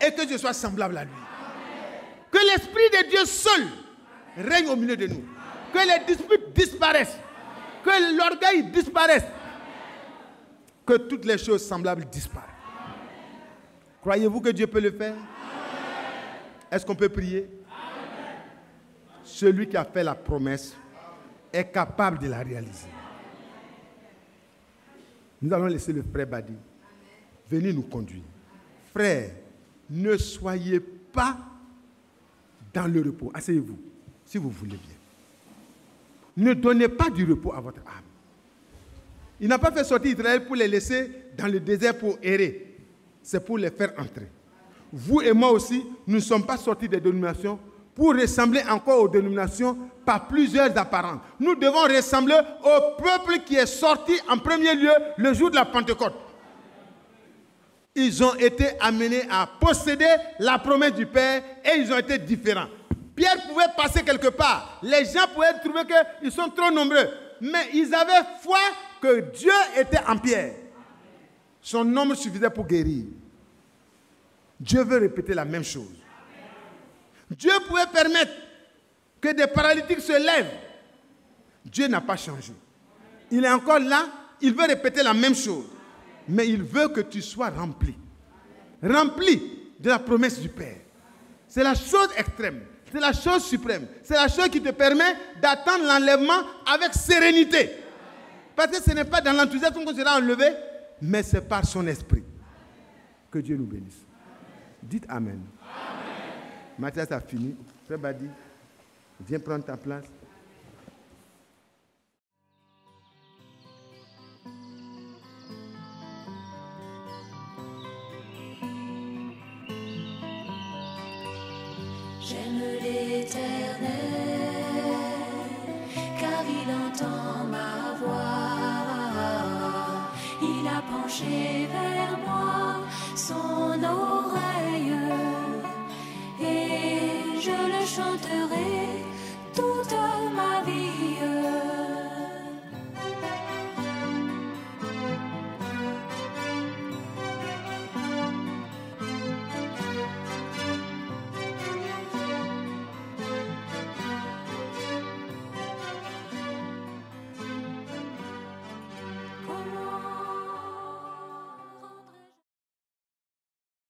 Et que je sois semblable à lui. Que l'Esprit de Dieu seul règne au milieu de nous. Que les disputes disparaissent. Que l'orgueil disparaisse. Que toutes les choses semblables disparaissent. Croyez-vous que Dieu peut le faire? Est-ce qu'on peut prier? Celui qui a fait la promesse est capable de la réaliser. Nous allons laisser le frère Badi venir nous conduire. Frère, ne soyez pas dans le repos. Asseyez-vous, si vous voulez bien. Ne donnez pas du repos à votre âme. Il n'a pas fait sortir Israël pour les laisser dans le désert pour errer. C'est pour les faire entrer. Vous et moi aussi, nous ne sommes pas sortis des dénominations pour ressembler encore aux dénominations par plusieurs apparences. Nous devons ressembler au peuple qui est sorti en premier lieu le jour de la Pentecôte. Ils ont été amenés à posséder la promesse du Père et ils ont été différents. Pierre pouvait passer quelque part. Les gens pouvaient trouver qu'ils sont trop nombreux. Mais ils avaient foi que Dieu était en Pierre. Son nombre suffisait pour guérir. Dieu veut répéter la même chose. Dieu pouvait permettre que des paralytiques se lèvent. Dieu n'a pas changé. Il est encore là. Il veut répéter la même chose. Mais il veut que tu sois rempli. Rempli de la promesse du Père. C'est la chose extrême. C'est la chose suprême. C'est la chose qui te permet d'attendre l'enlèvement avec sérénité. Parce que ce n'est pas dans l'enthousiasme qu'on sera enlevé, mais c'est par son esprit. Que Dieu nous bénisse. Dites Amen. Mathias a fini. Frère Badi, viens prendre ta place. J'aime l'Éternel, car il entend ma voix. Il a penché vers moi son oreille, et je le chanterai toute ma vie.